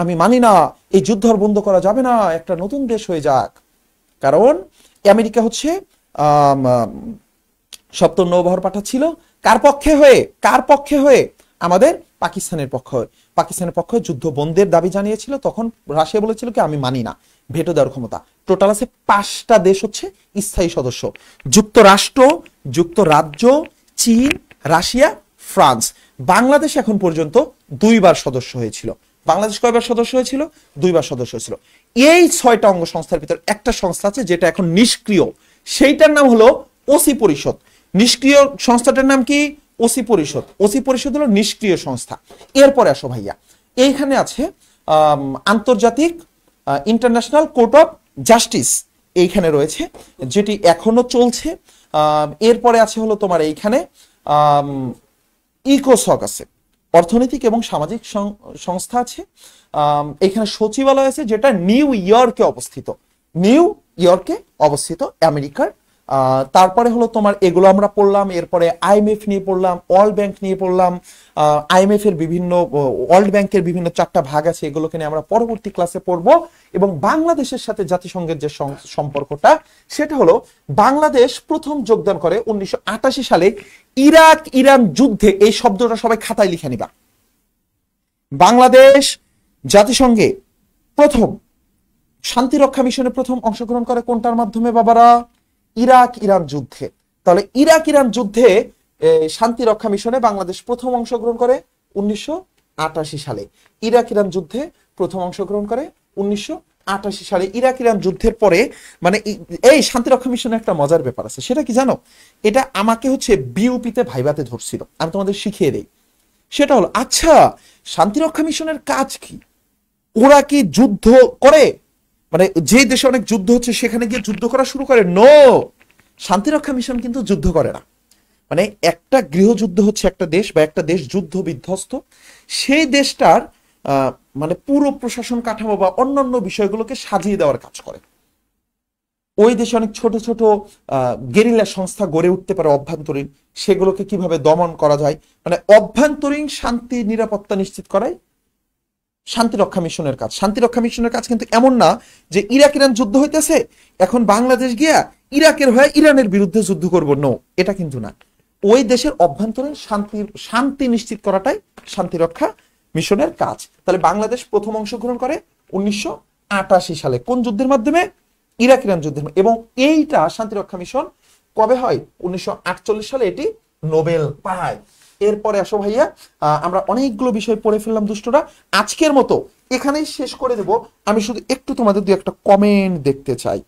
আমি মানি না, এই যুদ্ধ আর বন্ধ করা যাবে না, একটা নতুন দেশ হয়ে যাক। কারণ আমেরিকা হচ্ছে 7ম নৌবহর পাঠাচ্ছিল কার পক্ষে হয়ে? কার পক্ষে হয়ে? আমাদের পাকিস্তানের পক্ষে হয়ে। পাকিস্তানের পক্ষে যুদ্ধ বন্ধের দাবি জানিয়েছিল। তখন রাশিয়া বলেছিল কি আমি মানি না, ভেটো দেওয়ার ক্ষমতা। টোটাল আছে 5টা দেশ হচ্ছে স্থায়ী সদস্য: যুক্তরাষ্ট্র, যুক্তরাজ্য, চীন, রাশিয়া, ফ্রান্স। বাংলাদেশ এখন পর্যন্ত 2বার সদস্য হয়েছিল। বাংলাদেশ কয়বার সদস্য হয়েছিল? 2বার সদস্য হয়েছিল। এই 6টা অঙ্গ সংস্থার ভিতর একটা সংস্থা আছে যেটা এখন নিষ্ক্রিয়, সেইটার নাম হলো ওসি পরিষদ। নিষ্ক্রিয় সংস্থাটার নাম কি? ওসি পরিষদ। ওসি পরিষদ হলো নিষ্ক্রিয় সংস্থা। এরপরে আসো ভাইয়া, এইখানে আছে আন্তর্জাতিক ইন্টারন্যাশনাল কোর্ট অফ জাস্টিস, এইখানে রয়েছে, যেটি এখনো চলছে। এরপরে আছে হলো তোমার এইখানে ইকোসক আছে, অর্থনৈতিক এবং সামাজিক সংস্থা আছে। এখানে সচিবালয় আছে যেটা নিউ ইয়র্কে অবস্থিত, নিউ ইয়র্কে অবস্থিত আমেরিকার। তারপরে হলো তোমার এগুলো আমরা পড়লাম। এরপরে আইএমএফ নিয়ে পড়লাম, ওয়ার্ল্ড ব্যাংক নিয়ে পড়লাম। আইএমএফ এর বিভিন্ন, ওয়ার্ল্ড ব্যাংকের বিভিন্ন 4টা ভাগ আছে, এগুলোকে নিয়ে আমরা পরবর্তী ক্লাসে পড়বো। এবং বাংলাদেশের সাথে জাতিসংঘের যে সম্পর্কটা, সেটা হলো বাংলাদেশ প্রথম যোগদান করে 1988 সালে ইরাক ইরান যুদ্ধে। এই শব্দটা সবাই খাতায় লিখে নিবা। বাংলাদেশ জাতিসংঘে প্রথম শান্তি রক্ষা মিশনে প্রথম অংশগ্রহণ করে কোনটার মাধ্যমে বাবারা? ইরাক ইরান যুদ্ধে। তাহলে ইরাক ইরান যুদ্ধে শান্তি রক্ষা মিশনে বাংলাদেশ প্রথম অংশগ্রহণ করে 1988 সালে। ইরাক ইরান যুদ্ধে প্রথম অংশগ্রহণ করে 1988 সালে। ইরাক ইরান যুদ্ধের পরে মানে এই শান্তি রক্ষা মিশনে একটা মজার ব্যাপার আছে, সেটা কি জানো? এটা আমাকে হচ্ছে বিউপিতে ভাইভাতে ধরছিল, আমি তোমাদের শিখিয়ে দেই। সেটা হলো, আচ্ছা শান্তি রক্ষা মিশনের কাজ কি? ওরা কি যুদ্ধ করে? মানে যে দেশে অনেক যুদ্ধ হচ্ছে সেখানে গিয়ে যুদ্ধ করা শুরু করে? নো, শান্তি রক্ষা মিশন কিন্তু যুদ্ধ করে না। মানে একটা গৃহযুদ্ধ হচ্ছে একটা দেশ বা একটা দেশ যুদ্ধ বিধ্বস্ত, সেই দেশটার মানে পুরো প্রশাসন কাঠামো বা অন্যান্য বিষয়গুলোকে সাজিয়ে দেওয়ার কাজ করে। ওই দেশে অনেক ছোট ছোট গেরিলা সংস্থা গড়ে উঠতে পারে অভ্যন্তরীণ, সেগুলোকে কিভাবে দমন করা যায়, মানে অভ্যন্তরীণ শান্তি নিরাপত্তা নিশ্চিত করাই শান্তি রক্ষা মিশনের কাজ। শান্তি রক্ষা মিশনের কাজ কিন্তু এমন না যে ইরাক ইরান যুদ্ধ হইতেছে এখন বাংলাদেশ গিয়া ইরাকের হয়ে ইরানের বিরুদ্ধে যুদ্ধ করব, নো, এটা কিন্তু না। ওই দেশের অভ্যন্তরীণ শান্তি নিশ্চিত করাটাই শান্তি রক্ষা মিশনের কাজ। তাহলে বাংলাদেশ প্রথম অংশগ্রহণ করে 1988 সালে কোন যুদ্ধের মাধ্যমে? ইরাক ইরান যুদ্ধের। এবং এইটা শান্তি রক্ষা মিশন কবে হয়? 1948 সালে এটি নোবেল পায়। এরপরে আসো ভাইয়া, আমরা অনেকগুলো বিষয় পড়ে ফেললাম দুষ্টরা, আজকের মতো এখানেই শেষ করে দেব। আমি শুধু একটু তোমাদের দু একটা কমেন্ট দেখতে চাই।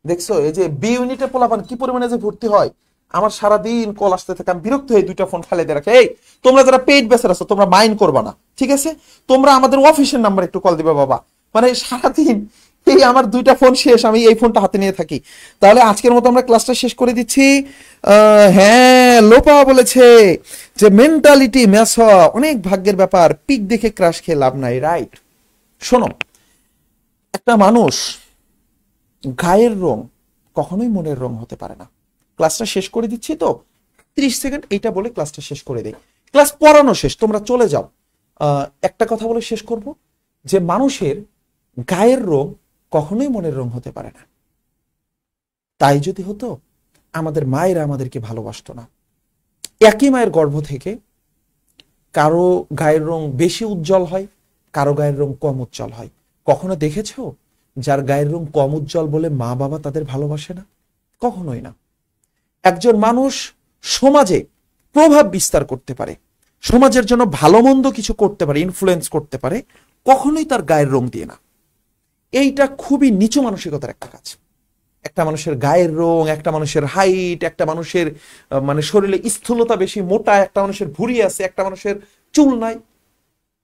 দেখছো এই যে বি ইউনিটে পোলাপান কি পরিমাণে যে ভর্তি হয়, আমার সারাদিন কল আসতে থাকে, আমি বিরক্ত হয়ে দুইটা ফোন ফেলে দিয়ে রাখে। এই তোমরা যারা পেইড বেসার আছো তোমরা মাইন্ড করবা না, ঠিক আছে? তোমরা আমাদের অফিসের নাম্বার একটু কল দিবে বাবা। মানে সারাদিন এই আমার দুইটা ফোন শেষ, আমি এই ফোনটা হাতে নিয়ে থাকি। তাহলে আজকের মতো আমরা ক্লাসটা শেষ করে দিচ্ছি। হ্যাঁ, লোপা বলেছে যে মেন্টালিটি ম্যাচ হওয়া অনেক ভাগ্যের ব্যাপার, পিক দেখে ক্রাশ খেয়ে লাভ নাই। রাইট। শোনো, একটা মানুষ গায়ের রং কখনোই মনের রং হতে পারে না। ক্লাসটা শেষ করে দিচ্ছি তো, 30 সেকেন্ড এইটা বলে ক্লাসটা শেষ করে দেই। ক্লাস পড়ানো শেষ, তোমরা চলে যাও। একটা কথা বলে শেষ করব যে মানুষের গায়ের রং কখনোই মনের রং হতে পারে না। তাই যদি হতো আমাদের মায়েরা আমাদেরকে ভালোবাসতো না। একই মায়ের গর্ভ থেকে কারো গায়ের রং বেশি উজ্জ্বল হয়, কারো গায়ের রং কম উজ্জ্বল হয়। কখনো দেখেছো যার গায়ের রং কম উজ্জ্বল বলে মা বাবা তাদের ভালোবাসে না? কখনোই না। একজন মানুষ সমাজে প্রভাব বিস্তার করতে পারে, সমাজের জন্য ভালো মন্দ কিছু করতে পারে, ইনফ্লুয়েন্স করতে পারে, কখনোই তার গায়ের রং দিয়ে না। এইটা খুবই নিচু মানসিকতার একটা কাজ। একটা মানুষের গায়ের রং, একটা মানুষের হাইট, একটা মানুষের মানে শরীরে স্থূলতা বেশি, মোটা, একটা মানুষের ভুঁড়ি আছে, একটা মানুষের চুল নাই,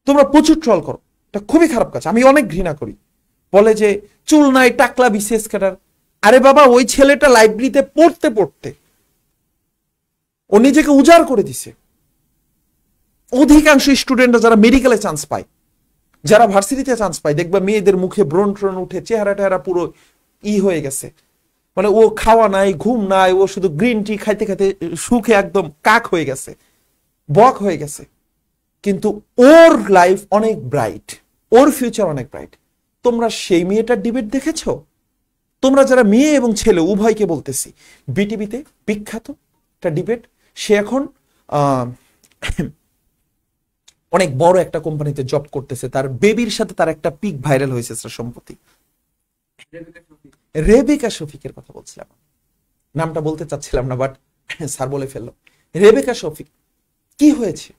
তোমরা প্রচুর ট্রল করো। এটা খুবই খারাপ কাজ, আমি অনেক ঘৃণা করি। বলে যে চুল নাই, টাকলা, বিসিএস ক্যাডার। আরে বাবা, ওই ছেলেটা লাইব্রেরিতে পড়তে পড়তে ও নিজেকে উজাড় করে দিছে। অধিকাংশ স্টুডেন্টরা যারা মেডিকেলে চান্স পায়, যারা ভার্সিটিতে চান্স পায়, দেখবা মেয়েদের মুখে ব্রণ ট্রণ উঠে, চেহারা টেহারা পুরো হয়ে গেছে। মানে ও খাওয়া নাই, ঘুম নাই, ও শুধু গ্রিন টি খাইতে খাইতে সুখে একদম কাক হয়ে গেছে, বক হয়ে গেছে। কিন্তু ওর লাইফ অনেক ব্রাইট, ওর ফিউচার অনেক ব্রাইট। তোমরা সেই মেয়েটার ডিবেট দেখেছো? তোমরা যারা মেয়ে এবং ছেলে উভয়কে বলতেছি, বিটিভিতে বিখ্যাত একটা ডিবেট, সে এখন অনেক বড় একটা কোম্পানিতে জব করতেছে, তার বেবির সাথে তার একটা পিক ভাইরাল হয়েছে সম্প্রতি। রেবেকা শফিকের কথা বলছিলাম, নামটা বলতে চাচ্ছিলাম না, বাট স্যার বলে ফেললো। রেবেকা শফিক কি হয়েছে?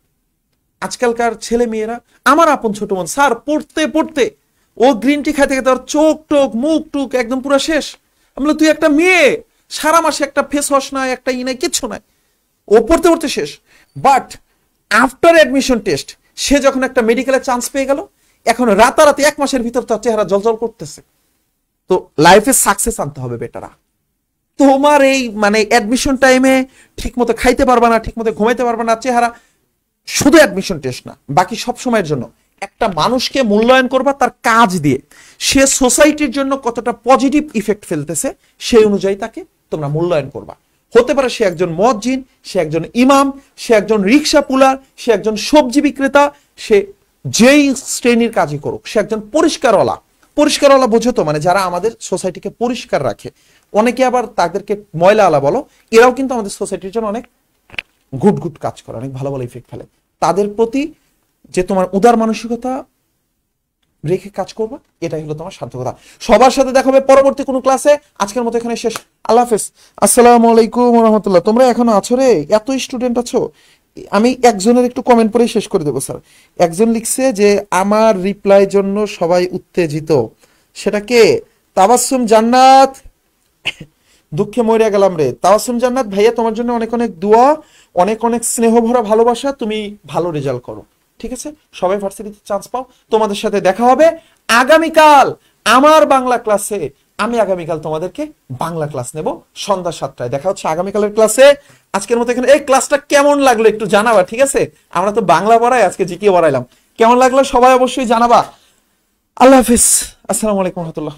আজকালকার ছেলে মেয়েরা, আমার আপন ছোট বোন স্যার পড়তে পড়তে ও গ্রিন টি খাইতে খাইতে ওর চোখ টোক মুখ টুক একদম পুরো শেষ। আমি বললাম তুই একটা মেয়ে, সারা মাসে একটা ফেস ওয়াশ নাই, একটা নাই, কিচ্ছু নাই, ও পড়তে পড়তে শেষ। বাট আফটার অ্যাডমিশন টেস্ট সে যখন একটা মেডিকেলে চান্স পেয়ে গেল, এখন রাতারাতি 1 মাসের ভিতর তার চেহারা জলজল করতেছে। তো লাইফে সাকসেস আনতে হবে বেটারা। তোমার এই মানে অ্যাডমিশন টাইমে ঠিক মতো খাইতে পারবা না, ঠিক মতো ঘুমাইতে পারবা না, চেহারা শুধু অ্যাডমিশন টেস্ট না, বাকি সব সময়ের জন্য একটা মানুষকে মূল্যায়ন করবা তার কাজ দিয়ে, সে সোসাইটির জন্য কতটা পজিটিভ ইফেক্ট ফেলতেছে সেই অনুযায়ী তাকে তোমরা মূল্যায়ন করবা। হতে পারে সে একজন মুয়াজ্জিন, সে একজন ইমাম, সে একজন রিক্সা পুলার, সে একজন সবজি বিক্রেতা, সে যেই শ্রেণীর কাজই করুক, সে একজন পরিষ্কারওয়ালা। পরিষ্কারওয়ালা বোঝো তো, মানে যারা আমাদের সোসাইটিকে পরিষ্কার রাখে। অনেকে আবার তাদেরকে ময়লাওয়ালা বলো, এরাও কিন্তু আমাদের সোসাইটির জন্য অনেক গুড গুড কাজ করে, অনেক ভালো ভালো ইফেক্ট ফেলে। তাদের প্রতি যে তোমার উদার মানসিকতা রেখে কাজ করবা, এটাই হলো তোমার সার্থকতা। সবার সাথে দেখা হবে পরবর্তী কোনো ক্লাসে। আজকের মতো এখানে শেষ। আল্লাহ হাফেজ। আসসালামু আলাইকুম রহমতুল্লাহ। তোমরা এখনো আছো রে? এত স্টুডেন্ট আছো। আমি একজনের একটু কমেন্ট পরে শেষ করে দেবো স্যার। একজন লিখছে যে আমার রিপ্লাই জন্য সবাই উত্তেজিত, সেটা কে? তাবাসসুম জান্নাত। দুঃখে মরিয়া গেলাম রে। তাবাসসুম জান্নাত ভাইয়া, তোমার জন্য অনেক অনেক দোয়া, অনেক অনেক স্নেহ ভরা ভালোবাসা। তুমি ভালো রেজাল্ট করো, ঠিক আছে? সবাই ভার্সিটিতে চান্স পাও। তোমাদের সাথে দেখা হবে আগামীকাল আমার বাংলা ক্লাসে। আমি আগামীকাল তোমাদেরকে বাংলা ক্লাস নেব সন্ধ্যা 7টায়। দেখা হচ্ছে আগামীকালের ক্লাসে। আজকের মতো এখানে। এই ক্লাসটা কেমন লাগলো একটু জানাবা, ঠিক আছে? আমরা তো বাংলা পড়াই, আজকে জিকে পড়াইলাম। কেমন লাগলো সবাই অবশ্যই জানাবা। আল্লাহ হাফিজ। আসসালামু আলাইকুম রহমতুল্লাহ।